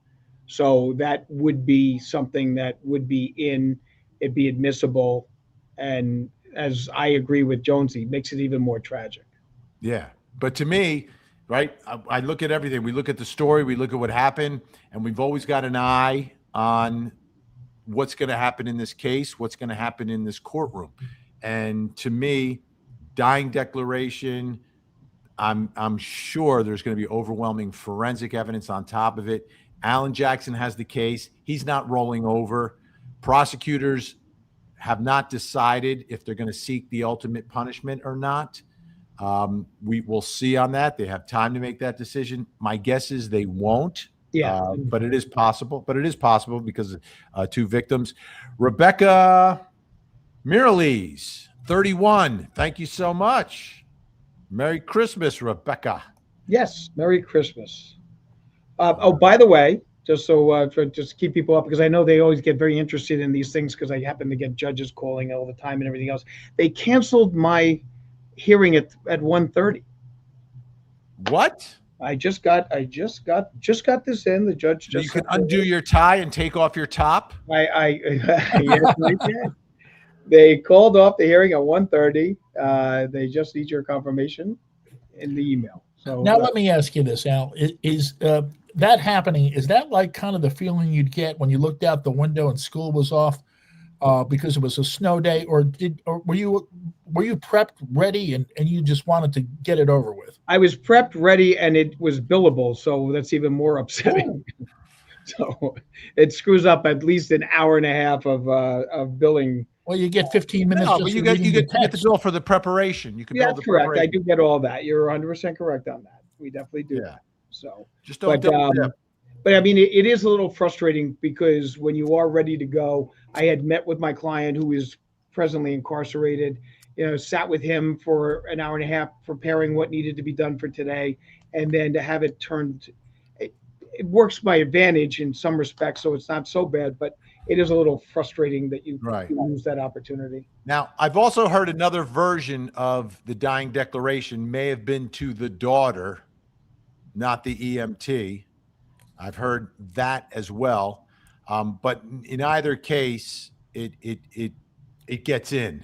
So that would be something that would be it'd be admissible, and as I agree with Jonesy, makes it even more tragic. Yeah. But to me, right, I look at everything. We look at the story, we look at what happened, and we've always got an eye on what's going to happen in this case, what's going to happen in this courtroom. And to me, dying declaration, I'm sure there's going to be overwhelming forensic evidence on top of it. Alan Jackson has the case. He's not rolling over. Prosecutors have not decided if they're going to seek the ultimate punishment or not. We will see on that. They have time to make that decision. My guess is they won't. Yeah. But it is possible. But it is possible because two victims. Rebecca Miralles, 31. Thank you so much. Merry Christmas, Rebecca. Yes. Merry Christmas. Oh, by the way, just so just keep people up, because I know they always get very interested in these things because I happen to get judges calling all the time and everything else. They canceled my hearing at 1:30. What? I just got this in. The judge just. You can undo your tie and take off your top. Yes, I can. They called off the hearing at 1:30. They just need your confirmation in the email. So now let me ask you this, Al: is that happening? Is that like kind of the feeling you'd get when you looked out the window and school was off because it was a snow day, or were you prepped, ready, and you just wanted to get it over with? I was prepped, ready, and it was billable, so that's even more upsetting. So it screws up at least an hour and a half of billing. Well, you get 15 minutes. No, just but you for get the the bill for the preparation. You can Yeah, bill that's the correct. I preparation. do get all that. You're 100% correct on that. We definitely do that. So Just don't. but I mean, it is a little frustrating because when you are ready to go, I had met with my client who is presently incarcerated, sat with him for an hour and a half, preparing what needed to be done for today. And then to have it turned, it works my advantage in some respects. So it's not so bad, but it is a little frustrating that you lose that opportunity. Now, I've also heard another version of the dying declaration may have been to the daughter, not the EMT. I've heard that as well. But in either case, it gets in.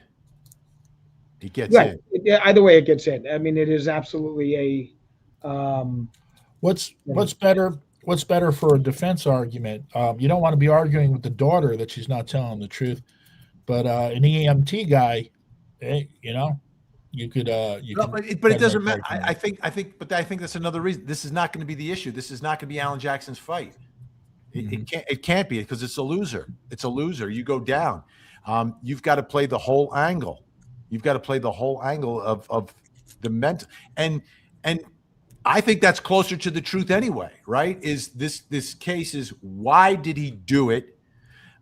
It gets in. Either way, it gets in. I mean, it is absolutely What's better? What's better for a defense argument? You don't want to be arguing with the daughter that she's not telling the truth, but an EMT guy, you could. But it doesn't matter. I think that's another reason. This is not going to be the issue. This is not going to be Alan Jackson's fight. It can't be, because it's a loser. It's a loser. You go down. You've got to play the whole angle. You've got to play the whole angle of the mental, and I think that's closer to the truth anyway, right? Is this case is, why did he do it?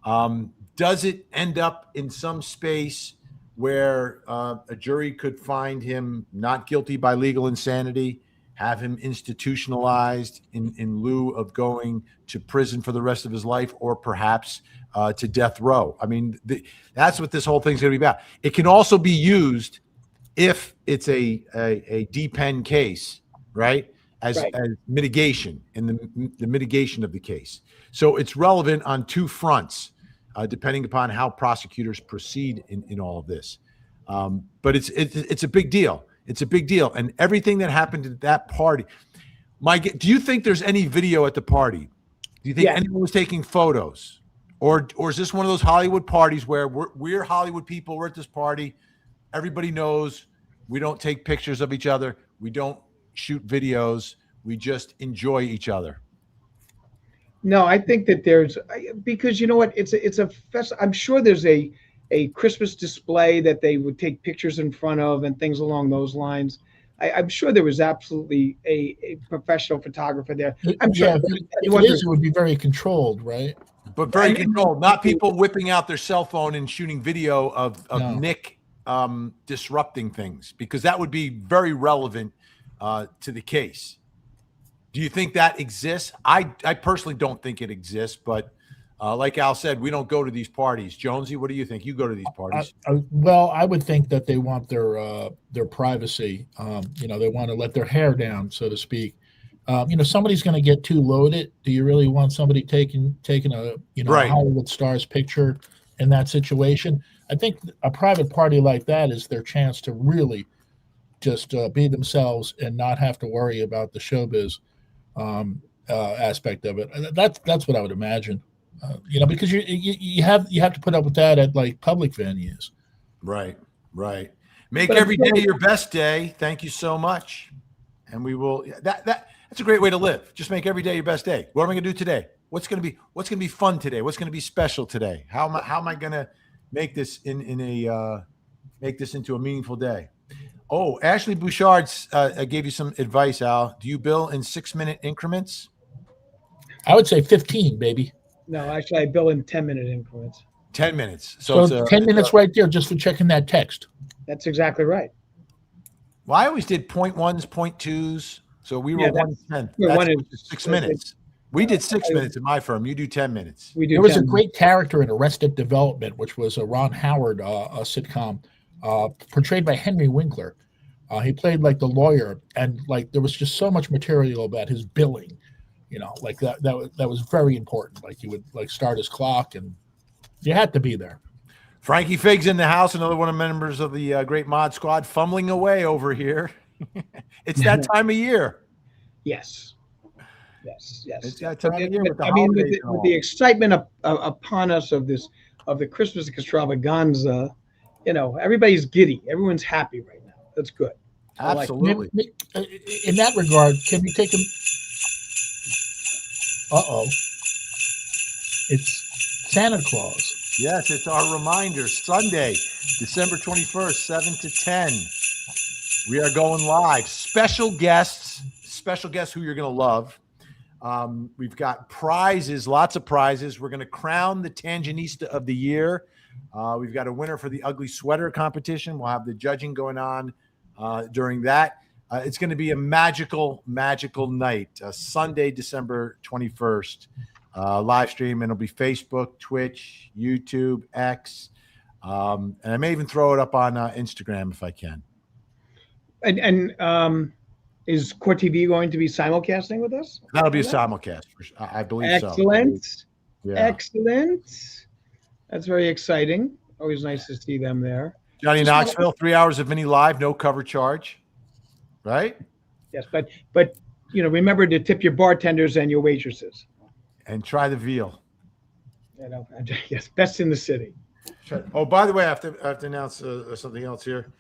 Does it end up in some space where a jury could find him not guilty by legal insanity, have him institutionalized in lieu of going to prison for the rest of his life, or perhaps to death row? I mean, that's what this whole thing's going to be about. It can also be used if it's a D-pen case, right? As mitigation, in the mitigation of the case. So it's relevant on two fronts, depending upon how prosecutors proceed in all of this. But it's a big deal. It's a big deal. And everything that happened at that party, do you think there's any video at the party? Do you think anyone was taking photos? Or is this one of those Hollywood parties where we're Hollywood people, we're at this party, everybody knows we don't take pictures of each other, we don't shoot videos, we just enjoy each other? No, I think that there's, because you know what, I'm sure there's a Christmas display that they would take pictures in front of and things along those lines. I'm sure there was absolutely a professional photographer there. I'm sure it would be very controlled, right? But very controlled, not people whipping out their cell phone and shooting video of Nick disrupting things, because that would be very relevant to the case. Do you think that exists? I personally don't think it exists, but like Al said, we don't go to these parties. Jonesy, what do you think? You go to these parties. Well, I would think that they want their privacy. They want to let their hair down, so to speak. Somebody's going to get too loaded. Do you really want somebody taking a a Hollywood star's picture in that situation? I think a private party like that is their chance to really just be themselves and not have to worry about the showbiz aspect of it. That's what I would imagine. Because you have to put up with that at like public venues. Right. Make every day your best day. Thank you so much. And we will. That's That's a great way to live. Just make every day your best day. What am I going to do today? What's going to be fun today? What's going to be special today? How am I going to make this make this into a meaningful day? Oh, Ashley Bouchard gave you some advice, Al. Do you bill in 6-minute increments? I would say 15, baby. No, actually, I bill in 10-minute increments. 10 minutes. So 10 minutes right there just for checking that text. That's exactly right. Well, I always did 0.1s, 0.2s. So we were 1/10. That's 6 minutes. We did 6 minutes in my firm. You do 10 minutes. We do. There was a great character in Arrested Development, which was a Ron Howard sitcom portrayed by Henry Winkler. He played like the lawyer, and like there was just so much material about his billing. You know, like that was very important. Like he would like start his clock, and you had to be there. Frankie Fig's in the house, another one of the members of the Great Mod Squad, fumbling away over here. It's that time of year. Yes. It's that time of year with the I mean, holidays with the excitement upon us of the Christmas extravaganza, you know, everybody's giddy. Everyone's happy right now. That's good. Absolutely. In that regard, can we take him? It's Santa Claus. Yes, it's our reminder. Sunday, December 21st, 7 to 10. We are going live. Special guests who you're going to love. We've got prizes, lots of prizes. We're going to crown the Tangenista of the year. We've got a winner for the ugly sweater competition. We'll have the judging going on during that. It's going to be a magical night. Sunday, December 21st. Live stream, and it'll be Facebook, Twitch, YouTube, X, and I may even throw it up on Instagram if I can. And is Court TV going to be simulcasting with us? That'll be a simulcast. I believe Excellent. So. Yeah. Excellent. That's very exciting. Always nice to see them there. Johnny Knoxville, 3 hours of Vinny live, no cover charge. Right? Yes, but you know, remember to tip your bartenders and your waitresses. And try the veal. You know, yes, best in the city. Oh, by the way, I have to announce something else here.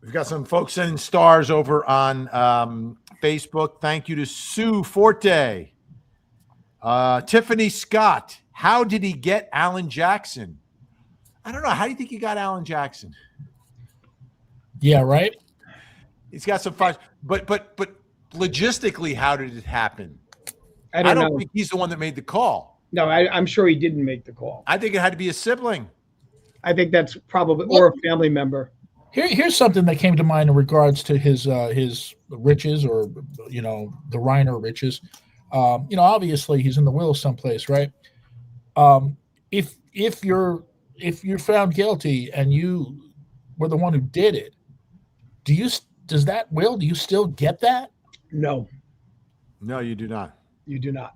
We've got some folks sending stars over on Facebook. Thank you to Sue Forte. Tiffany Scott. How did he get Alan Jackson? I don't know. How do you think he got Alan Jackson? Yeah, right. He's got some files. But logistically, how did it happen? I don't think he's the one that made the call. No, I'm sure he didn't make the call. I think it had to be a sibling. I think that's probably, or a family member. Here's something that came to mind in regards to his riches, or you know, the Reiner riches. You know, obviously he's in the will someplace, right? If you're found guilty and you were the one who did it, do you still get that? No, you do not. You do not.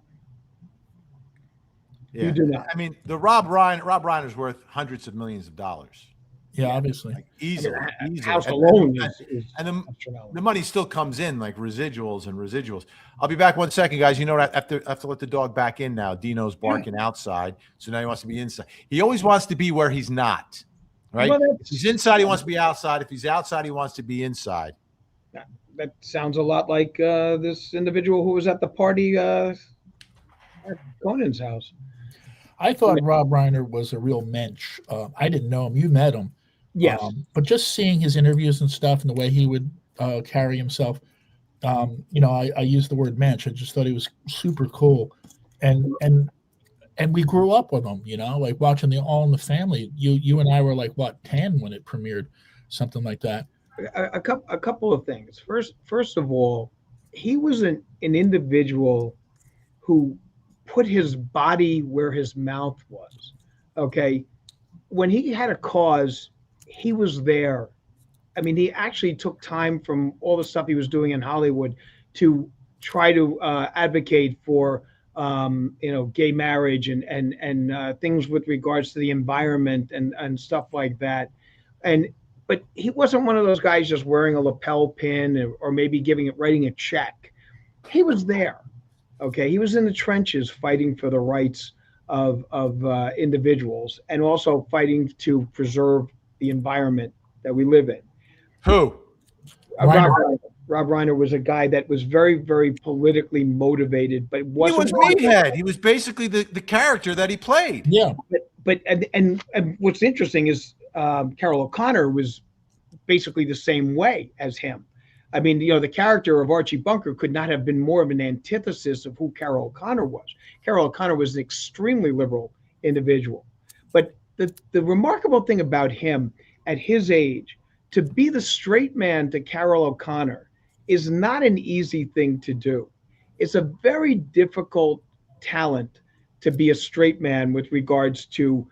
Yeah. You do not. I mean, the Rob Reiner's worth hundreds of millions of dollars. Yeah, obviously. Like easily. House alone and the money still comes in like residuals. I'll be back 1 second, guys. You know what? I have to let the dog back in now. Dino's barking outside, so now he wants to be inside. He always wants to be where he's not, right? Well, if he's inside, he wants to be outside. If he's outside, he wants to be inside. That sounds a lot like this individual who was at the party at Conan's house. I thought Rob Reiner was a real mensch. I didn't know him. You met him. Yes. But just seeing his interviews and stuff and the way he would carry himself, you know, I use the word mensch. I just thought he was super cool. And we grew up with him, you know, like watching the All in the Family. You and I were like, what, 10 when it premiered, something like that. A couple of things. First of all, he was an individual who put his body where his mouth was. Okay. When he had a cause, he was there. I mean, he actually took time from all the stuff he was doing in Hollywood to try to advocate for, you know, gay marriage and things with regards to the environment and stuff like that. But he wasn't one of those guys just wearing a lapel pin or maybe writing a check. He was there. Okay, he was in the trenches fighting for the rights of individuals and also fighting to preserve the environment that we live in. Who? Rob Reiner was a guy that was very, very politically motivated, but He wasn't. was Meathead. He was basically the character that he played. Yeah. But and what's interesting is Carol O'Connor was basically the same way as him. I mean, the character of Archie Bunker could not have been more of an antithesis of who Carol O'Connor was. Carol O'Connor was an extremely liberal individual. But the remarkable thing about him at his age, to be the straight man to Carol O'Connor is not an easy thing to do. It's a very difficult talent to be a straight man with regards to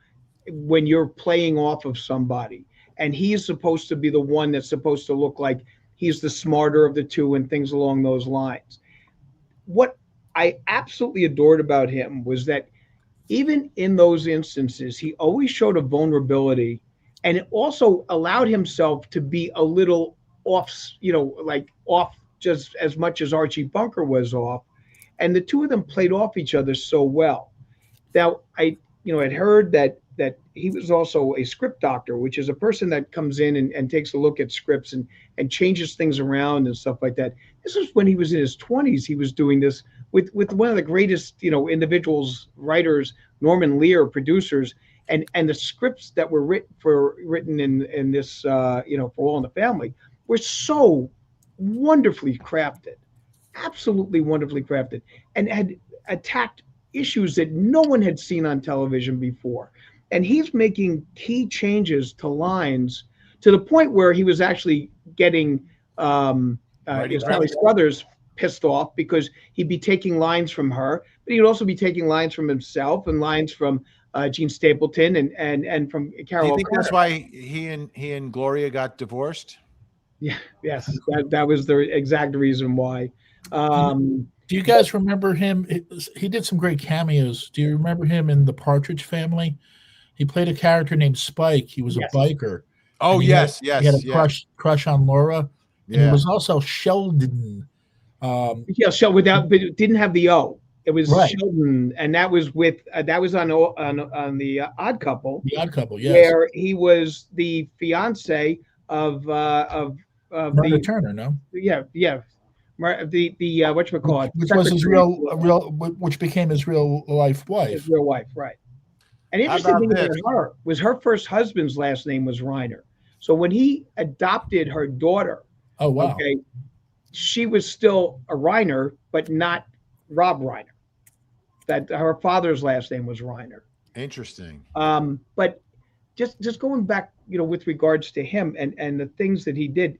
when you're playing off of somebody. And he's supposed to be the one that's supposed to look like he's the smarter of the two and things along those lines. What I absolutely adored about him was that even in those instances, he always showed a vulnerability and also allowed himself to be a little off, like off just as much as Archie Bunker was off. And the two of them played off each other so well. Now, I had heard that he was also a script doctor, which is a person that comes in and takes a look at scripts and changes things around and stuff like that. This was when he was in his 20s. He was doing this with one of the greatest, individuals, writers, Norman Lear, producers, and the scripts that were written in this, for All in the Family were so wonderfully crafted, absolutely wonderfully crafted, and had attacked issues that no one had seen on television before. And he's making key changes to lines to the point where he was actually getting Sally Struthers pissed off because he'd be taking lines from her, but he'd also be taking lines from himself and lines from Gene Stapleton and from Carol. Do you think that's why he and Gloria got divorced? Yeah, yes, that was the exact reason why. Do you guys remember him? He did some great cameos. Do you remember him in The Partridge Family? He played a character named Spike. He was a biker. Oh, yes. He had a crush on Laura. And he was also Sheldon. Sheldon, but it didn't have the O. It was Sheldon, and that was on the Odd Couple. The Odd Couple, yes. Where he was the fiance of Myrna Turner, no? Yeah. The whatchamacallit, which was his which became his real life wife. His real wife, right. And interesting thing about her was her first husband's last name was Reiner. So when he adopted her daughter, she was still a Reiner, but not Rob Reiner. That her father's last name was Reiner. Interesting. But just going back, with regards to him and the things that he did.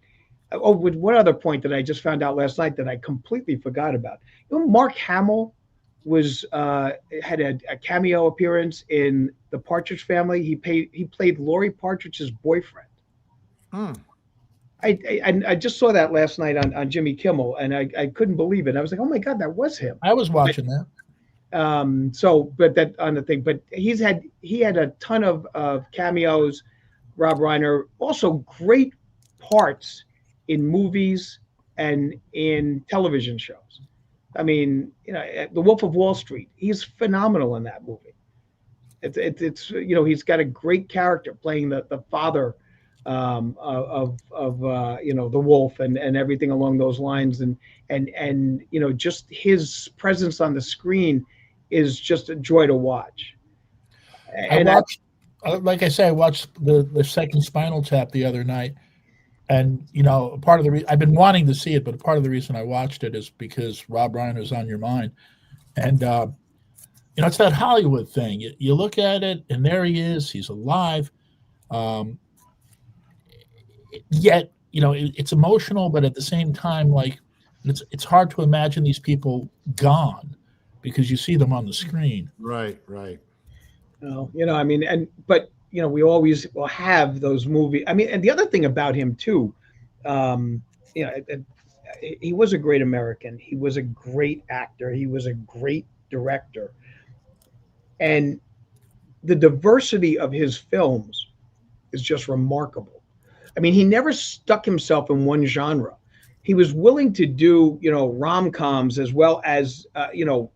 Oh, with one other point that I just found out last night that I completely forgot about. Mark Hamill had a cameo appearance in The Partridge Family. He played Laurie Partridge's boyfriend. I just saw that last night on Jimmy Kimmel, and I couldn't believe it. I was like, oh my God, that was him. I was watching that. But that on the thing, but he had a ton of cameos. Rob Reiner, also great parts in movies and in television shows. I mean, The Wolf of Wall Street, he's phenomenal in that movie. It's he's got a great character playing the father of the wolf and everything along those lines, and just his presence on the screen is just a joy to watch. And like I say, I watched the second Spinal Tap the other night. And, part of the reason I've been wanting to see it, but part of the reason I watched it is because Rob Reiner is on your mind. And, it's that Hollywood thing. You look at it and there he is, he's alive. Yet, it's emotional, but at the same time, like it's hard to imagine these people gone because you see them on the screen. Right. But we always will have those movies. I mean, and the other thing about him too, he was a great American. He was a great actor. He was a great director. And the diversity of his films is just remarkable. I mean, he never stuck himself in one genre. He was willing to do, rom-coms as well as, A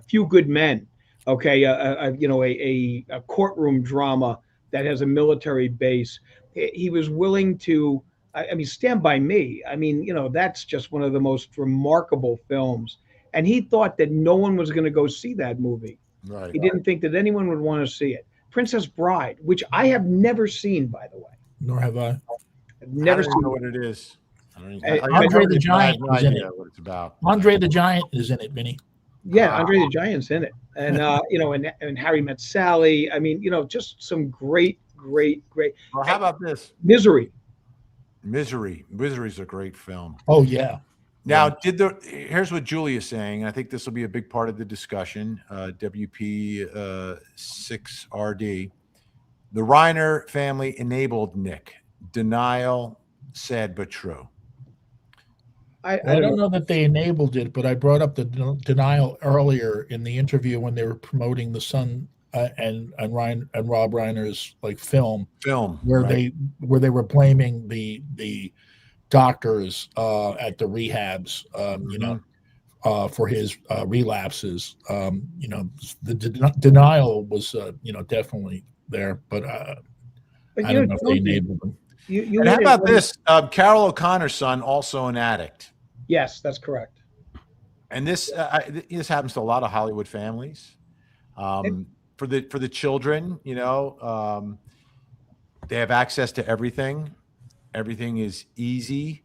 Few Good Men. Okay, a courtroom drama that has a military base. He was willing to I mean, Stand By Me. I mean, that's just one of the most remarkable films. And he thought that no one was going to go see that movie. Right. He didn't think that anyone would want to see it. Princess Bride, which I have never seen, by the way. Nor have I. I've never I don't seen know it. what it is. I don't I- even, Andre heard the it, but I have Giant no is in idea it. what it's about. Andre the Giant is in it, Vinny. Yeah, Andre the Giant's in it, and and Harry Met Sally. I mean, just some great. Well, how about this? Misery. Misery's a great film. Oh yeah. Now, here's what Julia's saying. I think this will be a big part of the discussion. WP 6RD. The Reiner family enabled Nick. Denial, sad but true. I don't know that they enabled it, but I brought up the denial earlier in the interview when they were promoting the son and Rob Reiner's film where right. they were blaming the doctors at the rehabs, for his relapses. The denial was definitely there, but I don't know if they enabled them. You and how about this? Carol O'Connor's son, also an addict. Yes, that's correct. And this happens to a lot of Hollywood families. For the children, they have access to everything. Everything is easy.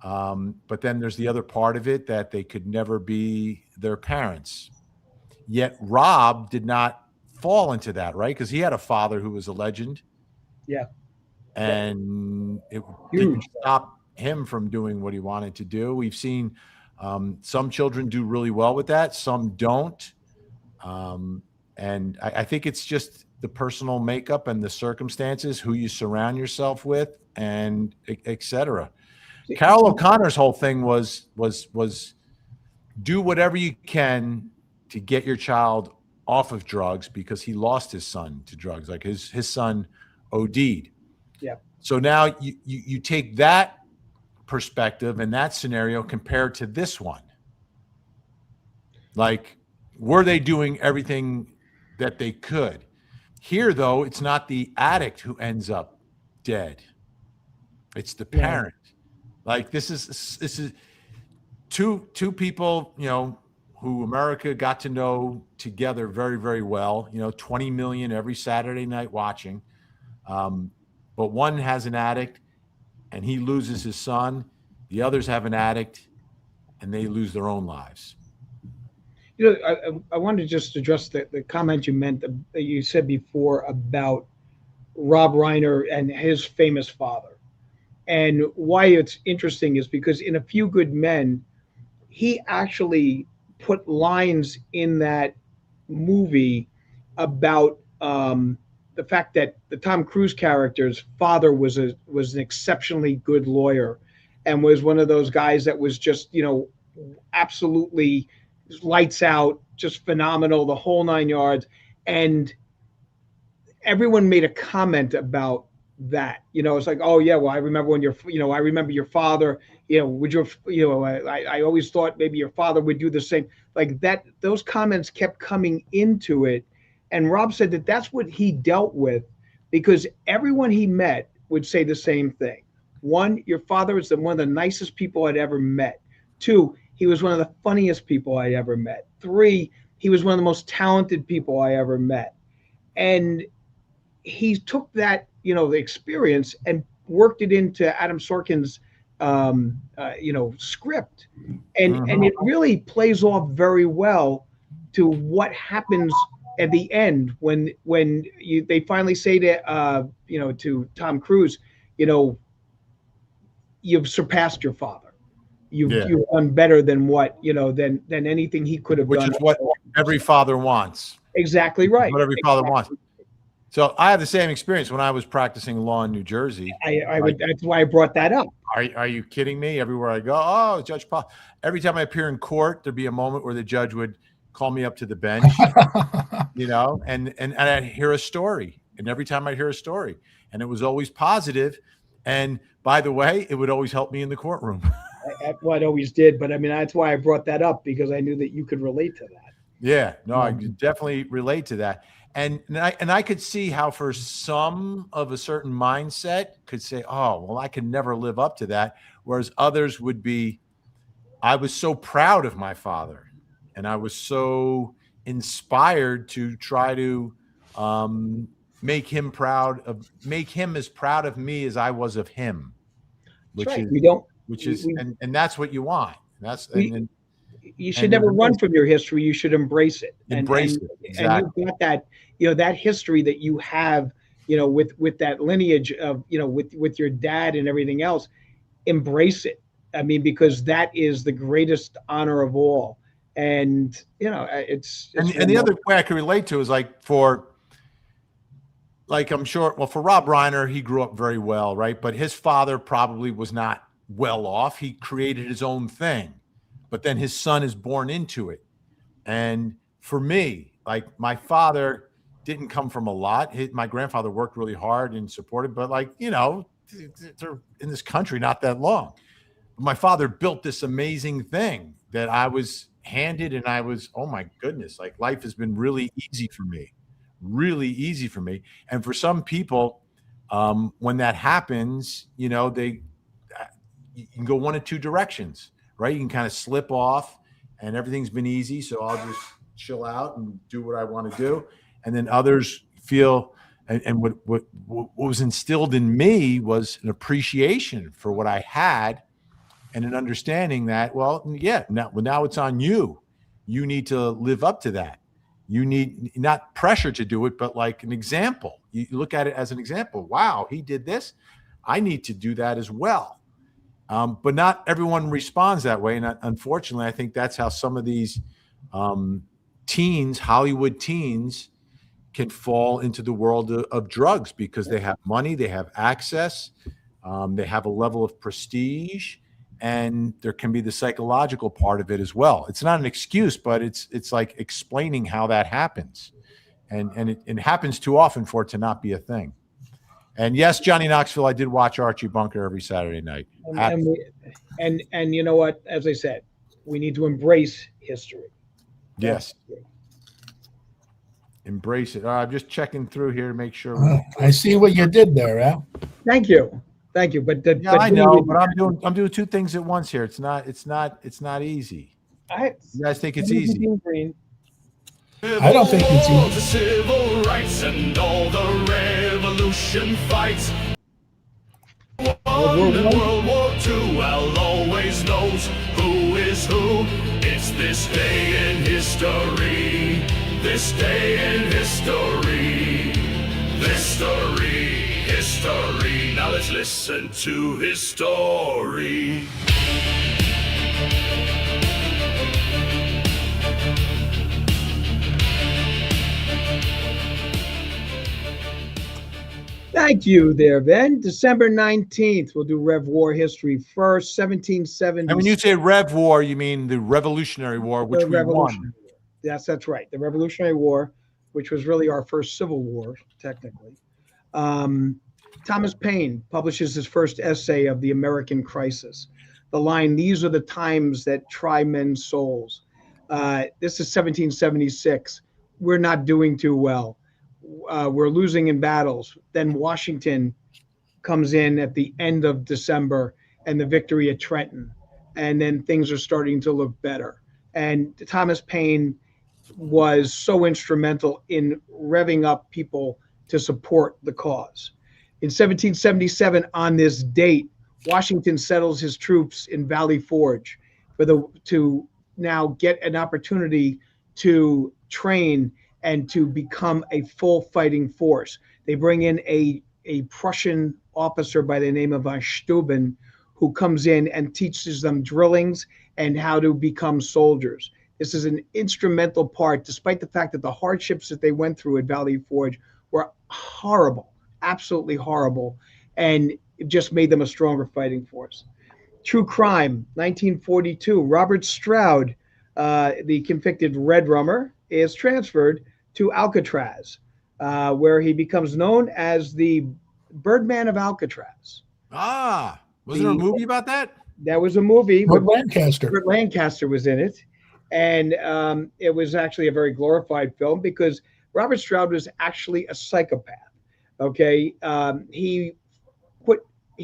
But then there's the other part of it that they could never be their parents. Yet Rob did not fall into that, right? Because he had a father who was a legend. Yeah. And it didn't stop him from doing what he wanted to do. We've seen some children do really well with that. Some don't. And I think it's just the personal makeup and the circumstances, who you surround yourself with, and et cetera. Carol O'Connor's whole thing was do whatever you can to get your child off of drugs, because he lost his son to drugs. Like his son OD'd. Yeah. So now you take that perspective and that scenario compared to this one. Like, were they doing everything that they could? Here, though, it's not the addict who ends up dead. It's the parent. Like, this is two people, who America got to know together very, very well. 20 million every Saturday night watching. But one has an addict and he loses his son. The others have an addict and they lose their own lives. I wanted to just address the comment you said before about Rob Reiner and his famous father. And why it's interesting is because in A Few Good Men, he actually put lines in that movie about the fact that the Tom Cruise character's father was an exceptionally good lawyer and was one of those guys that was just, absolutely lights out, just phenomenal, the whole 9 yards. And everyone made a comment about that. It's like, oh yeah, well, I remember when I remember your father, would I always thought maybe your father would do the same. Like that, those comments kept coming into it. And Rob said that that's what he dealt with, because everyone he met would say the same thing. One, your father is one of the nicest people I'd ever met. Two, he was one of the funniest people I ever met. Three, he was one of the most talented people I ever met. And he took that, the experience and worked it into Adam Sorkin's, script. And it really plays off very well to what happens at the end when they finally say to Tom Cruise, you've surpassed your father. You've done better than what than anything he could have done. Which is what every father wants. Exactly right. What every father wants. So I have the same experience when I was practicing law in New Jersey. That's why I brought that up. Are you kidding me? Everywhere I go, oh, Judge Paul. Every time I appear in court, there'd be a moment where the judge would call me up to the bench, and I'd hear a story. And every time I'd hear a story, and it was always positive. And by the way, it would always help me in the courtroom. Well, it always did, but I mean, that's why I brought that up, because I knew that you could relate to that. Yeah, no, I could definitely relate to that. And I could see how for some of a certain mindset could say, oh, well, I can never live up to that. Whereas others would be, I was so proud of my father, and I was so inspired to try to make him as proud of me as I was of him, That's which right. is and that's what you want. You should never run from your history. You should embrace it. Embrace it. Exactly. And you've got that, that history that you have, with that lineage of, with your dad and everything else. Embrace it. I mean, because that is the greatest honor of all. And, it's and the other way I could relate to is I'm sure, well, for Rob Reiner, he grew up very well, right? But his father probably was not well off. He created his own thing, but then his son is born into it. And for me, like, my father didn't come from a lot. My grandfather worked really hard and supported, but they're in this country not that long. My father built this amazing thing that I was handed, and I was, oh my goodness, like, life has been really easy for me. And for some people, when that happens, you can go one of two directions, right? You can kind of slip off and everything's been easy, so I'll just chill out and do what I want to do. And then others feel, and what was instilled in me was an appreciation for what I had, and an understanding that, well, yeah, now it's on you. You need to live up to that. You need not pressure to do it, but like an example. You look at it as an example. Wow, he did this. I need to do that as well. But not everyone responds that way. And unfortunately, I think that's how some of these Hollywood teens, can fall into the world of drugs, because they have money, they have access, they have a level of prestige, and there can be the psychological part of it as well. It's not an excuse, but it's like explaining how that happens. And it happens too often for it to not be a thing. And yes, Johnny Knoxville, I did watch Archie Bunker every Saturday night. And you know what? As I said, we need to embrace history. Yes. Embrace it. I'm just checking through here to make sure. I see what you did there, Al. Thank you. I know, but I'm doing two things at once here. It's not easy. You guys think it's easy? I don't think it's easy. The civil rights and all the revolution fights. World War II, Al always knows who is who. It's this day in history. This day in history. History. Now let's listen to his story. Thank you there, Ben. December 19th, we'll do Rev War history first, 1770. And when you say Rev War, you mean the Revolutionary War, which we won. Yes, that's right. The Revolutionary War, which was really our first civil war, technically. Thomas Paine publishes his first essay of the American Crisis. The line, "These are the times that try men's souls." This is 1776. We're not doing too well. We're losing in battles. Then Washington comes in at the end of December, and the victory at Trenton. And then things are starting to look better. And Thomas Paine was so instrumental in revving up people to support the cause. In 1777, on this date, Washington settles his troops in Valley Forge to now get an opportunity to train and to become a full fighting force. They bring in a Prussian officer by the name of von Steuben, who comes in and teaches them drillings and how to become soldiers. This is an instrumental part, despite the fact that the hardships that they went through at Valley Forge were horrible, absolutely horrible, and it just made them a stronger fighting force. True crime, 1942, Robert Stroud, the convicted Red Rummer, is transferred to Alcatraz, where he becomes known as the Birdman of Alcatraz. Was there a movie about that? There was a movie. Burt Lancaster. Burt Lancaster was in it. And it was actually a very glorified film because Robert Stroud was actually a psychopath. Okay, he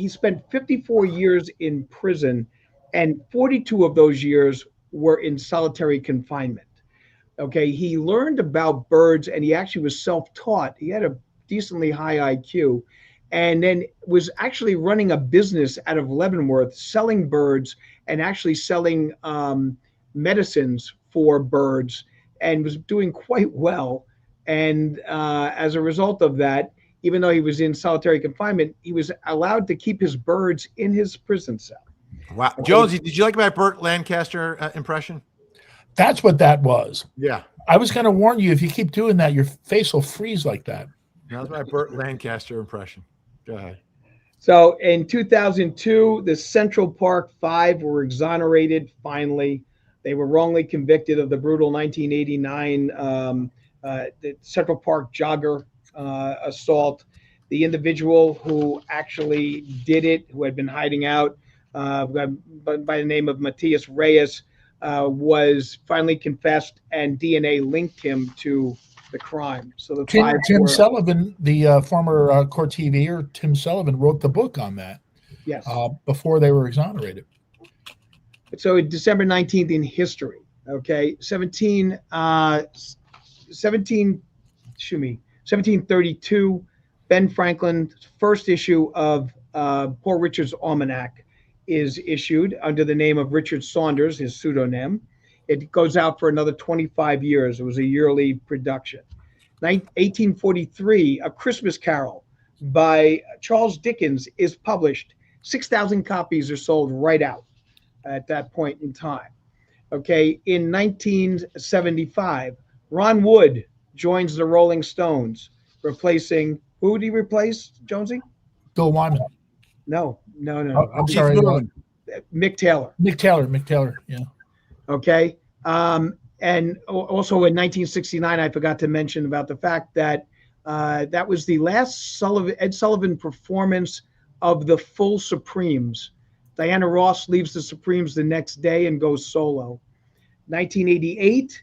spent 54 years in prison, and 42 of those years were in solitary confinement. Okay, he learned about birds, and he actually was self-taught. He had a decently high IQ, and then was actually running a business out of Leavenworth, selling birds and actually selling medicines for birds, and was doing quite well. And as a result of that, even though he was in solitary confinement, he was allowed to keep his birds in his prison cell. Wow. Jonesy, did you like my Burt Lancaster impression? That's what that was. Yeah. I was going to warn you, if you keep doing that, your face will freeze like that. That was my Burt Lancaster impression. Go ahead. So in 2002, the Central Park Five were exonerated finally. They were wrongly convicted of the brutal 1989 the Central Park jogger assault. The individual who actually did it, who had been hiding out by the name of Matias Reyes, was finally confessed, and DNA linked him to the crime. So the Tim Sullivan, the former court TVer, Tim Sullivan, wrote the book on that. Yes. Before they were exonerated. So December 19th in history. Okay, 1732, Ben Franklin's first issue of Poor Richard's Almanac is issued under the name of Richard Saunders, his pseudonym. It goes out for another 25 years. It was a yearly production. 1843, A Christmas Carol by Charles Dickens is published. 6,000 copies are sold right out at that point in time. Okay, in 1975, Ron Wood joins the Rolling Stones, replacing, who did he replace, Jonesy? Bill Wyman. No. Oh, I'm sorry. Mick Taylor. Mick Taylor, yeah. Okay. And also in 1969, I forgot to mention about the fact that that was the last Ed Sullivan performance of the full Supremes. Diana Ross leaves the Supremes the next day and goes solo. 1988,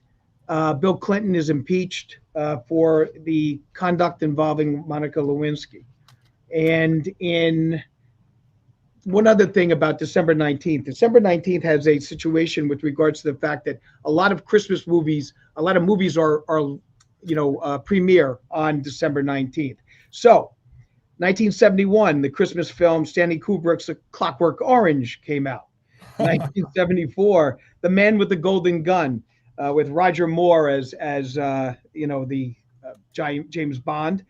Bill Clinton is impeached for the conduct involving Monica Lewinsky. And in one other thing about December 19th. December 19th has a situation with regards to the fact that a lot of Christmas movies, a lot of movies are premiere on December 19th. So 1971, the Christmas film Stanley Kubrick's A Clockwork Orange came out. 1974, The Man with the Golden Gun, with Roger Moore as the James Bond.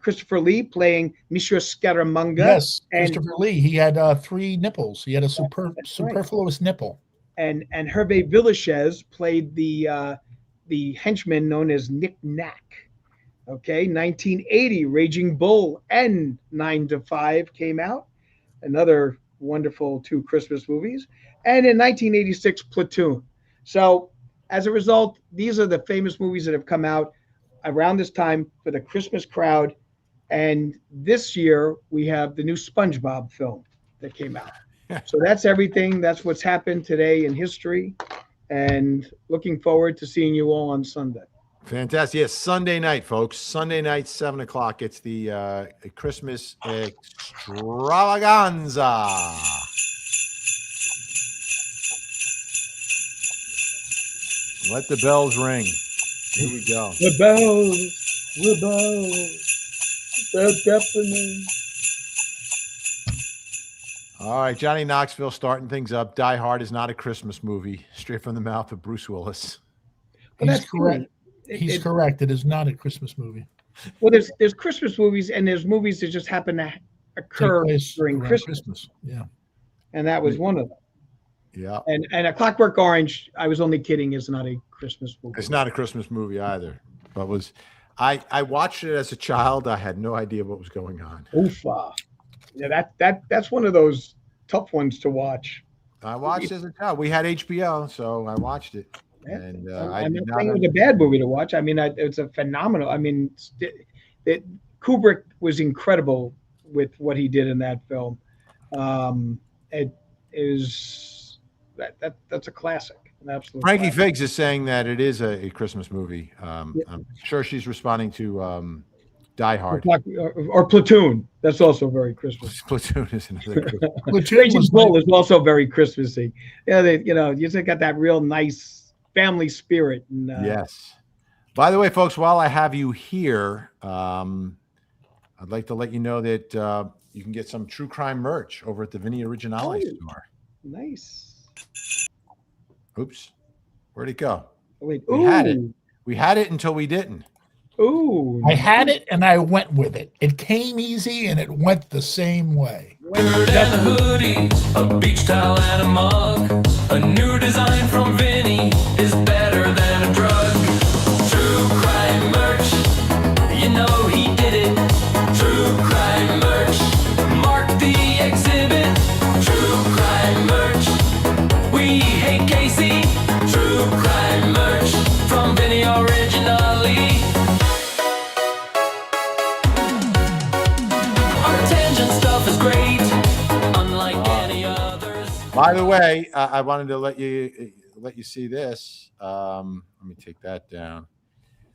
Christopher Lee playing Monsieur Scaramanga. Yes, Christopher Lee. He had 3 nipples. He had a superfluous nipple. And Hervé Villechaize played the henchman known as Nick Nack. Okay, 1980, Raging Bull and 9 to 5 came out. Another wonderful 2 Christmas movies. And in 1986, Platoon. So as a result, these are the famous movies that have come out around this time for the Christmas crowd. And this year we have the new SpongeBob film that came out. So that's everything. That's what's happened today in history, and looking forward to seeing you all on Sunday. Fantastic. Yes, Sunday night, folks. Sunday night, 7:00. It's the Christmas extravaganza. Let the bells ring. Here we go. The bells, they're deafening. All right, Johnny Knoxville starting things up. Die Hard is not a Christmas movie. Straight from the mouth of Bruce Willis. He's correct. He's correct. It is not a Christmas movie. Well, there's Christmas movies, and there's movies that just happen to occur during Christmas. Yeah. And that was one of them. Yeah. And A Clockwork Orange, I was only kidding, is not a Christmas movie. It's not a Christmas movie either. But I watched it as a child. I had no idea what was going on. Oofa. Yeah, that's one of those tough ones to watch. I watched it as a child. We had HBO, so I watched it. And I'm not saying it was a bad movie to watch. I mean, it's a phenomenal. I mean, Kubrick was incredible with what he did in that film. It is that's a classic. an absolute Frankie classic. Figs is saying that it is a Christmas movie. Yeah. I'm sure she's responding to Die Hard. Or Platoon. That's also very Christmas. Platoon is another Christmas. Platoon Raging was Bull my- is also very Christmassy. Yeah, you just got that real nice family spirit. And, Yes. By the way, folks, while I have you here, I'd like to let you know that you can get some true crime merch over at the Vinny Originale store. Nice. Oops. Where'd it go? Wait. We had it. We had it until we didn't. Ooh. I had it and I went with it. It came easy and it went the same way. Bird and a hoodie, a beach towel and a mug. A new design from Vinny is better than a drug. True crime merch, you know he did it. True crime merch, mark the exhibit. True crime merch, we hate Casey. True crime merch from Vinny Originale. Our tangent stuff is great, unlike any others. By the way, I wanted to let you see this. Let me take that down.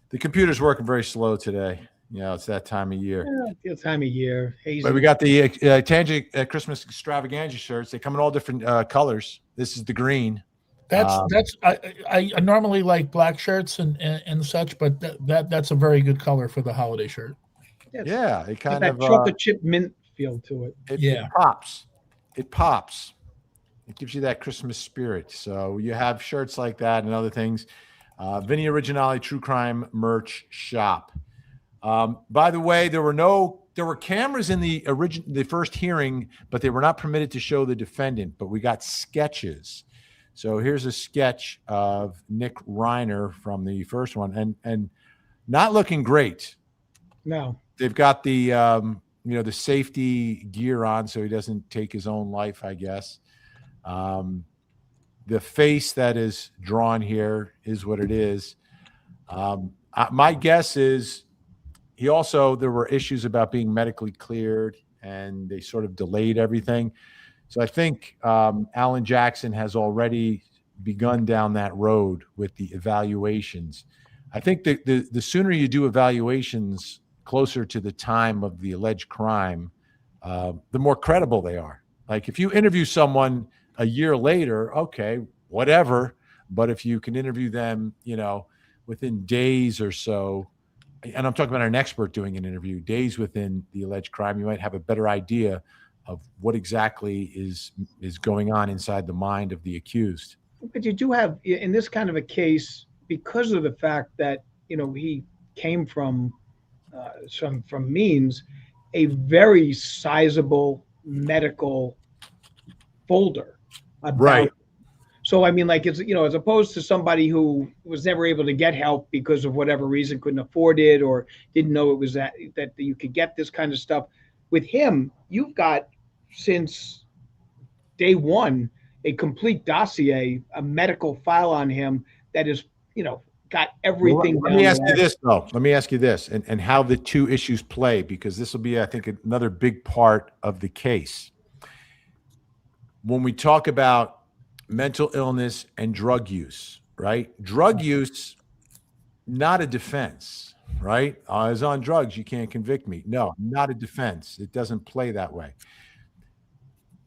The computer's working very slow today. It's that time of year. Yeah, time of year. Hazy. But we got the Tangent Christmas Extravaganza shirts. They come in all different colors. This is the green. I normally like black shirts and such, but that's a very good color for the holiday shirt. Yeah, it kind that of chocolate chip mint feel to it. It pops. It pops. It gives you that Christmas spirit. So you have shirts like that and other things. Vinny Originale True Crime merch shop. By the way, there were cameras in the first hearing, but they were not permitted to show the defendant. But we got sketches. So here's a sketch of Nick Reiner from the first one, and not looking great. No. They've got the the safety gear on so he doesn't take his own life, I guess. The face that is drawn here is what it is. My guess is there were issues about being medically cleared and they sort of delayed everything. So I think Alan Jackson has already begun down that road with the evaluations. I think that the sooner you do evaluations closer to the time of the alleged crime, the more credible they are. Like if you interview someone a year later, okay, whatever. But if you can interview them, within days or so, and I'm talking about an expert doing an interview, days within the alleged crime, you might have a better idea of what exactly is going on inside the mind of the accused. But you do have, in this kind of a case, because of the fact that, he came from means, a very sizable medical folder. Right. So, I mean, like, it's, as opposed to somebody who was never able to get help because of whatever reason, couldn't afford it or didn't know it was that you could get this kind of stuff. With him, you've got, since day one, a complete dossier, a medical file on him that is, got everything. Let me ask you this, though. Let me ask you this, and how the two issues play, because this will be, I think, another big part of the case. When we talk about mental illness and drug use, right? Drug use, not a defense, right? I was on drugs, you can't convict me. No, not a defense. It doesn't play that way.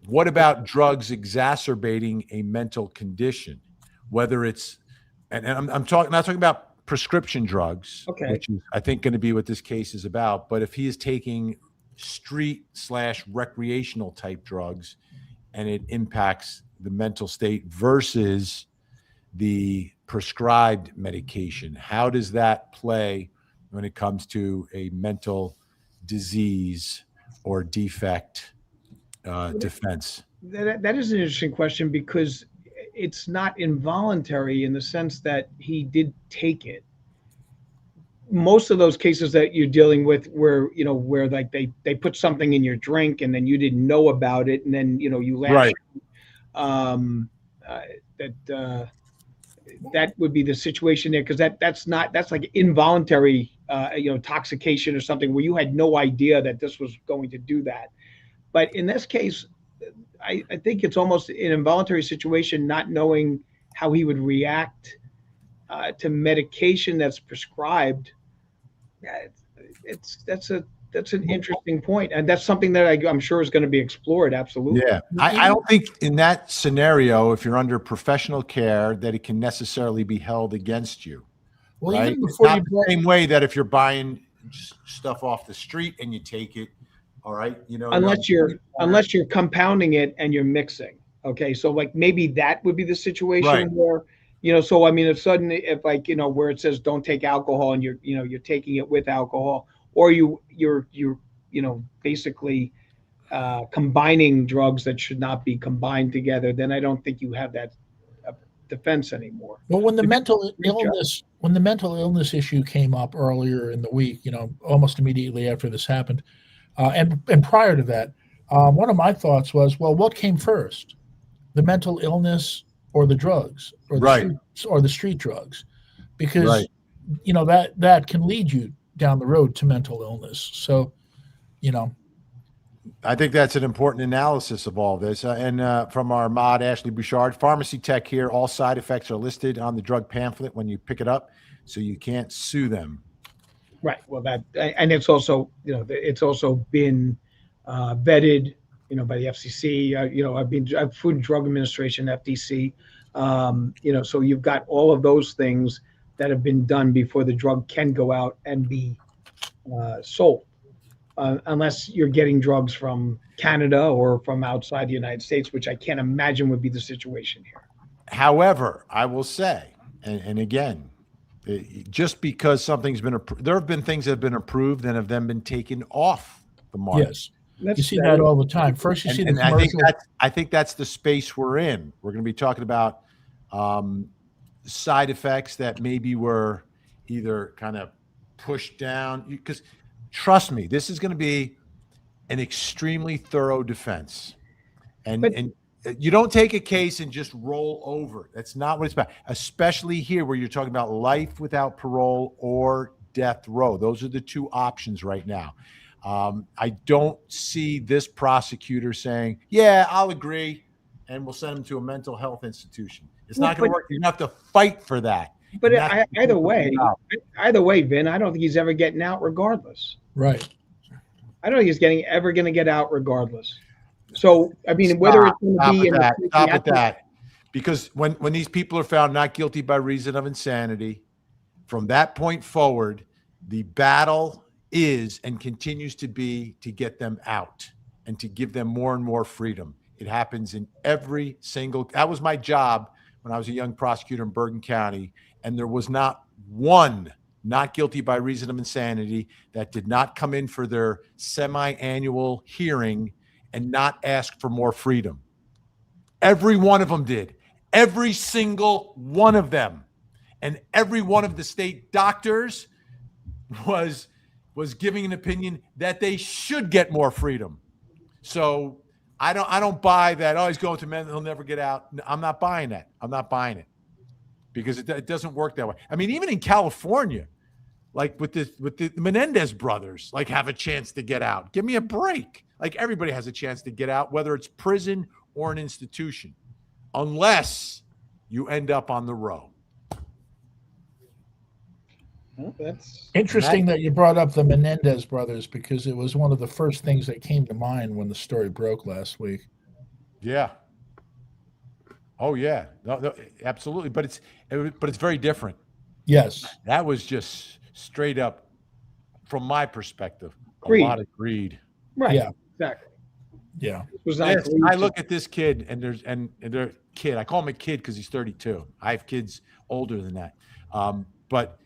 What about drugs exacerbating a mental condition? Whether it's, and I'm not talking about prescription drugs, okay, which is, I think, going to be what this case is about. But if he is taking street/recreational type drugs and it impacts the mental state versus the prescribed medication, how does that play when it comes to a mental disease or defect defense? That is an interesting question, because it's not involuntary in the sense that he did take it. Most of those cases that you're dealing with where like they put something in your drink and then you didn't know about it, and then you laugh. Right. That would be the situation there, because that's like involuntary intoxication or something where you had no idea that this was going to do that. But in this case, I think it's almost an involuntary situation, not knowing how he would react to medication that's prescribed. Yeah, that's an interesting point, and that's something that I'm sure is going to be explored. Absolutely. Yeah, I don't think in that scenario, if you're under professional care, that it can necessarily be held against you. Well, right? even before Not you the same way that if you're buying stuff off the street and you take it, all right, unless you're compounding it and you're mixing. Okay, so like maybe that would be the situation Right. where, so I mean, if like, where it says don't take alcohol and you're taking it with alcohol, or you're basically combining drugs that should not be combined together, then I don't think you have that defense anymore. Well, when the mental illness issue came up earlier in the week, almost immediately after this happened, and prior to that, one of my thoughts was, well, what came first, the mental illness or the drugs, or the street drugs? Because that can lead you down the road to mental illness. So, I think that's an important analysis of all this. And from our mod, Ashley Bouchard, pharmacy tech here, all side effects are listed on the drug pamphlet when you pick it up, so you can't sue them. Right. Well, and it's also, it's also been vetted, by the FCC. I've Food and Drug Administration, FDC. So you've got all of those things that have been done before the drug can go out and be sold. Unless you're getting drugs from Canada or from outside the United States, which I can't imagine would be the situation here. However, I will say, and again, just because something's been there have been things that have been approved and have then been taken off the market. Yes, you see that all the time. First, you see the commercial. I think that's the space we're in. We're going to be talking about side effects that maybe were either kind of pushed down, because trust me, this is going to be an extremely thorough defense. And you don't take a case and just roll over. That's not what it's about, especially here where you're talking about life without parole or death row. Those are the two options right now. I don't see this prosecutor saying, yeah, I'll agree, and we'll send him to a mental health institution. It's not going to work. You have to fight for that. But either way, Vin, I don't think he's ever getting out regardless. Right. I don't think he's ever going to get out regardless. So, I mean, whether it's going to be stop with that, because when these people are found not guilty by reason of insanity, from that point forward, the battle is and continues to be to get them out and to give them more and more freedom. It happens in every single. That was my job when I was a young prosecutor in Bergen County, and there was not one not guilty by reason of insanity that did not come in for their semi-annual hearing and not ask for more freedom. Every one of them did. Every single one of them. And every one of the state doctors was giving an opinion that they should get more freedom. So I don't buy that, oh, he's going to men, he'll never get out. I'm not buying that. I'm not buying it. Because it doesn't work that way. I mean, even in California, like with the Menendez brothers, like have a chance to get out. Give me a break. Like everybody has a chance to get out, whether it's prison or an institution, unless you end up on the row. Well, that's interesting that you brought up the Menendez brothers, because it was one of the first things that came to mind when the story broke last week. Yeah. Oh yeah, no, absolutely. But it's very different. Yes, that was just straight up, from my perspective, greed. A lot of greed. Right. Yeah. Exactly. Yeah. I look at this kid, and their kid. I call him a kid because he's 32. I have kids older than that, but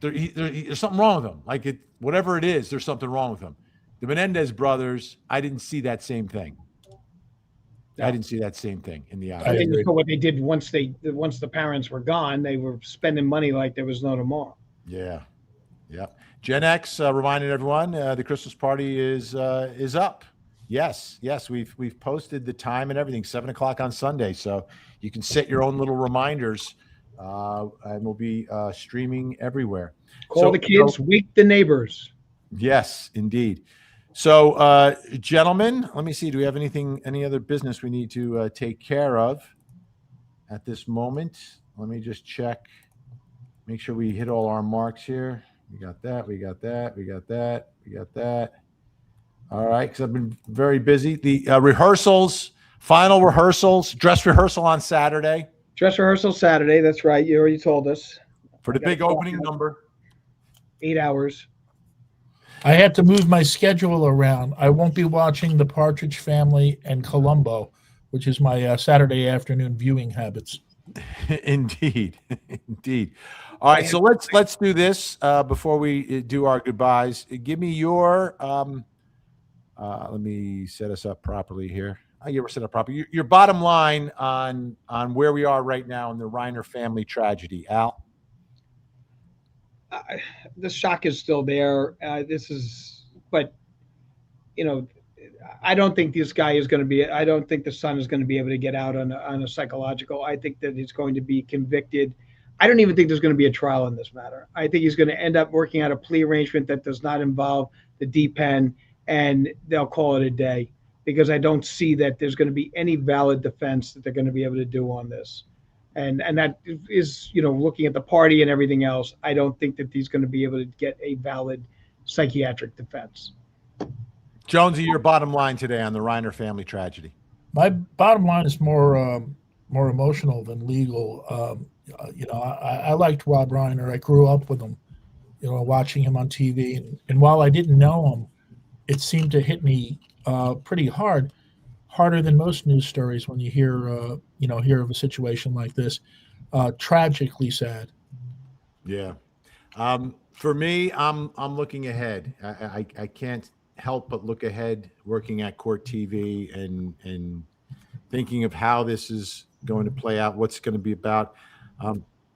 there's something wrong with him. Like whatever it is, there's something wrong with him. The Menendez brothers, I didn't see that same thing. I didn't see that same thing in the eye. I think what they did once the parents were gone, they were spending money like there was no tomorrow. Yeah. Gen X reminded everyone the Christmas party is up. Yes, we've posted the time and everything, 7:00 on Sunday, so you can set your own little reminders, and we'll be streaming everywhere. Call the kids, wake the neighbors. Yes, indeed. So, gentlemen, let me see. Do we have any other business we need to take care of? at this moment. Let me just check. Make sure we hit all our marks here. We got that. We got that. We got that. We got that. All right, because I've been very busy. The rehearsals, final rehearsals, dress rehearsal on Saturday. Dress rehearsal Saturday. That's right. You already told us. For the big opening number. 8 hours. I had to move my schedule around. I won't be watching The Partridge Family and Columbo, which is my Saturday afternoon viewing habits. Indeed, indeed. All right, so let's do this before we do our goodbyes. Give me your. Let me set us up properly here. You were set up properly. Your bottom line on where we are right now in the Reiner family tragedy, Al. The shock is still there. But I don't think this guy is going to be. I don't think the son is going to be able to get out on a psychological. I think that he's going to be convicted. I don't even think there's going to be a trial in this matter. I think he's going to end up working out a plea arrangement that does not involve the deep end, and they'll call it a day, because I don't see that there's going to be any valid defense that they're going to be able to do on this. And that is, looking at the party and everything else, I don't think that he's going to be able to get a valid psychiatric defense. Jonesy, your bottom line today on the Reiner family tragedy. My bottom line is more emotional than legal. I liked Rob Reiner. I grew up with him, watching him on TV. And while I didn't know him, it seemed to hit me pretty hard, harder than most news stories when you hear of a situation like this. Tragically sad. Yeah. For me, I'm looking ahead. I can't help but look ahead, working at Court TV and thinking of how this is going to play out, what's going to be about.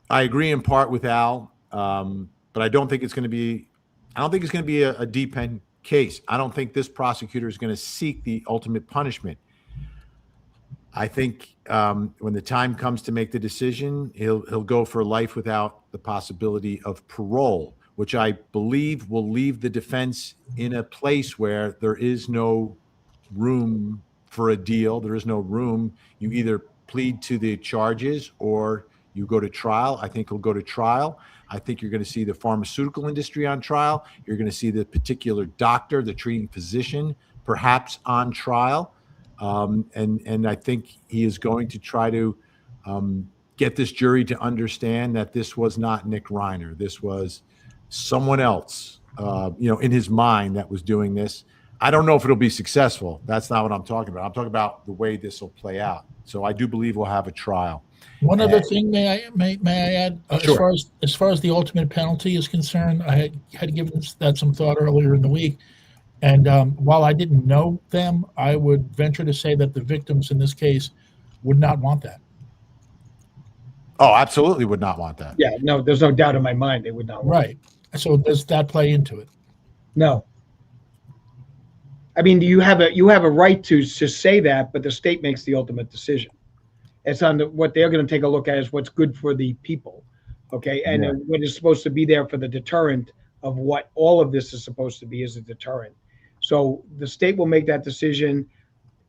I agree in part with Al, but I don't think it's going to be a deep end case. I don't think this prosecutor is going to seek the ultimate punishment. I think when the time comes to make the decision, he'll go for life without the possibility of parole, which I believe will leave the defense in a place where there is no room for a deal. There is no room. You either plead to the charges or you go to trial. I think he'll go to trial. I think you're going to see the pharmaceutical industry on trial. You're going to see the particular doctor, the treating physician, perhaps on trial. And I think he is going to try to get this jury to understand that this was not Nick Reiner. This was someone else, in his mind that was doing this. I don't know if it'll be successful. That's not what I'm talking about. I'm talking about the way this will play out. So I do believe we'll have a trial. One other thing, may I add? Sure. As far as the ultimate penalty is concerned, I had given that some thought earlier in the week. And while I didn't know them, I would venture to say that the victims in this case would not want that. Oh, absolutely would not want that. Yeah, no, there's no doubt in my mind they would not want Right. So does that play into it? No. I mean, you have a right to say that, but the state makes the ultimate decision. It's on what they're going to take a look at is what's good for the people, okay? And what is supposed to be there for the deterrent of what all of this is supposed to be is a deterrent. So the state will make that decision,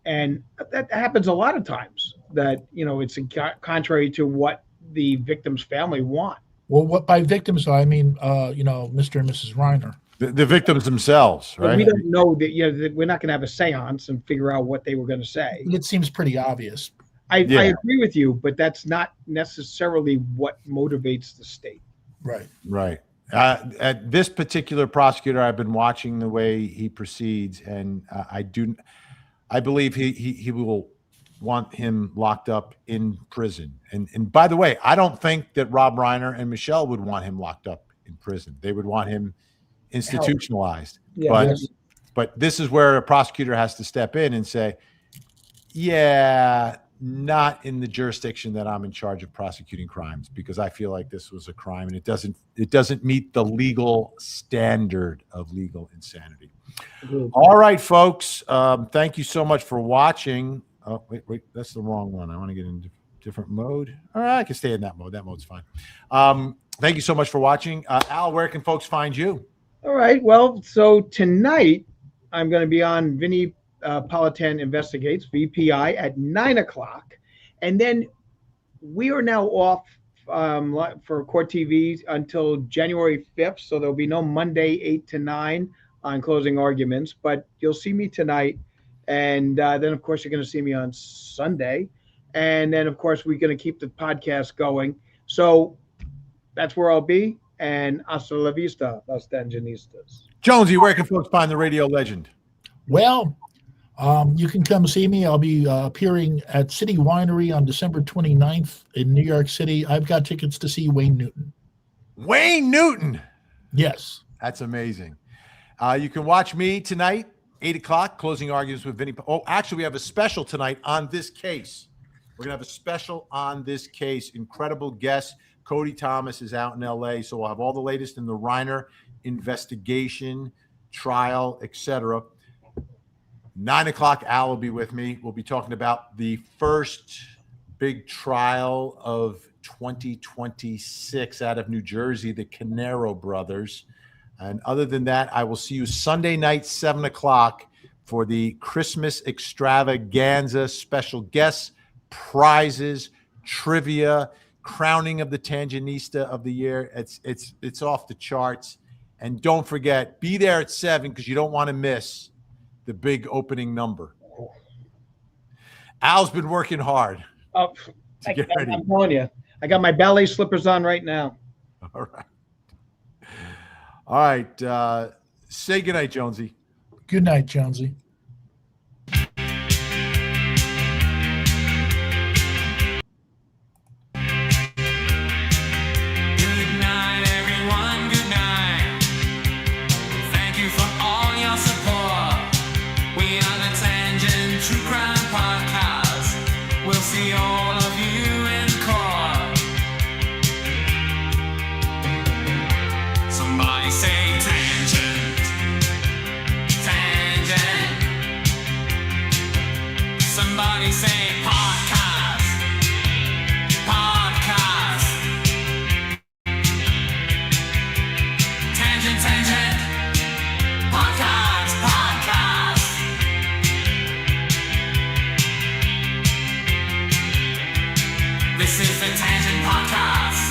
and that happens a lot of times. That it's contrary to what the victim's family want. Well, what by victims I mean, Mr. and Mrs. Reiner. The victims themselves, right? But we don't know that. We're not going to have a seance and figure out what they were going to say. It seems pretty obvious. I agree with you, but that's not necessarily what motivates the state. Right. Right. At this particular prosecutor, I've been watching the way he proceeds, and I believe he will want him locked up in prison. And by the way, I don't think that Rob Reiner and Michelle would want him locked up in prison. They would want him institutionalized. Yeah, but this is where a prosecutor has to step in and say, yeah, not in the jurisdiction that I'm in charge of prosecuting crimes, because I feel like this was a crime and it doesn't meet the legal standard of legal insanity. All right, folks. Thank you so much for watching. Oh, wait, that's the wrong one. I want to get into different mode. All right, I can stay in that mode. That mode's fine. Thank you so much for watching. Al, where can folks find you? All right. Well, so tonight I'm going to be on Vinny Politan Investigates, VPI, at 9 o'clock. And then we are now off for Court TV until January 5th, so there'll be no Monday 8 to 9 on closing arguments, but you'll see me tonight. And then, of course, you're going to see me on Sunday. And then, of course, we're going to keep the podcast going. So that's where I'll be. And hasta la vista, Los Tanginistas. Jonesy, where can folks find the radio legend? Well, you can come see me. I'll be appearing at City Winery on December 29th in New York City. I've got tickets to see Wayne Newton. Wayne Newton. Yes. That's amazing. You can watch me tonight, 8 o'clock, closing arguments with Vinny. Oh, actually, we have a special tonight on this case. We're going to have a special on this case. Incredible guest. Cody Thomas is out in L.A., so we'll have all the latest in the Reiner investigation, trial, etc. 9 o'clock, Al will be with me. We'll be talking about the first big trial of 2026 out of New Jersey, the Canero brothers. And other than that, I will see you Sunday night, 7 o'clock for the Christmas extravaganza, special guests, prizes, trivia, crowning of the Tanginista of the year. It's off the charts. And don't forget, be there at 7 because you don't want to miss the big opening number. Al's been working hard. Oh, I'm telling you, I got my ballet slippers on right now. All right. All right. Say goodnight, Jonesy. Good night, Jonesy. Somebody say podcast. Podcast. Tangent, tangent. Podcast. Podcast. This is the Tangent Podcast.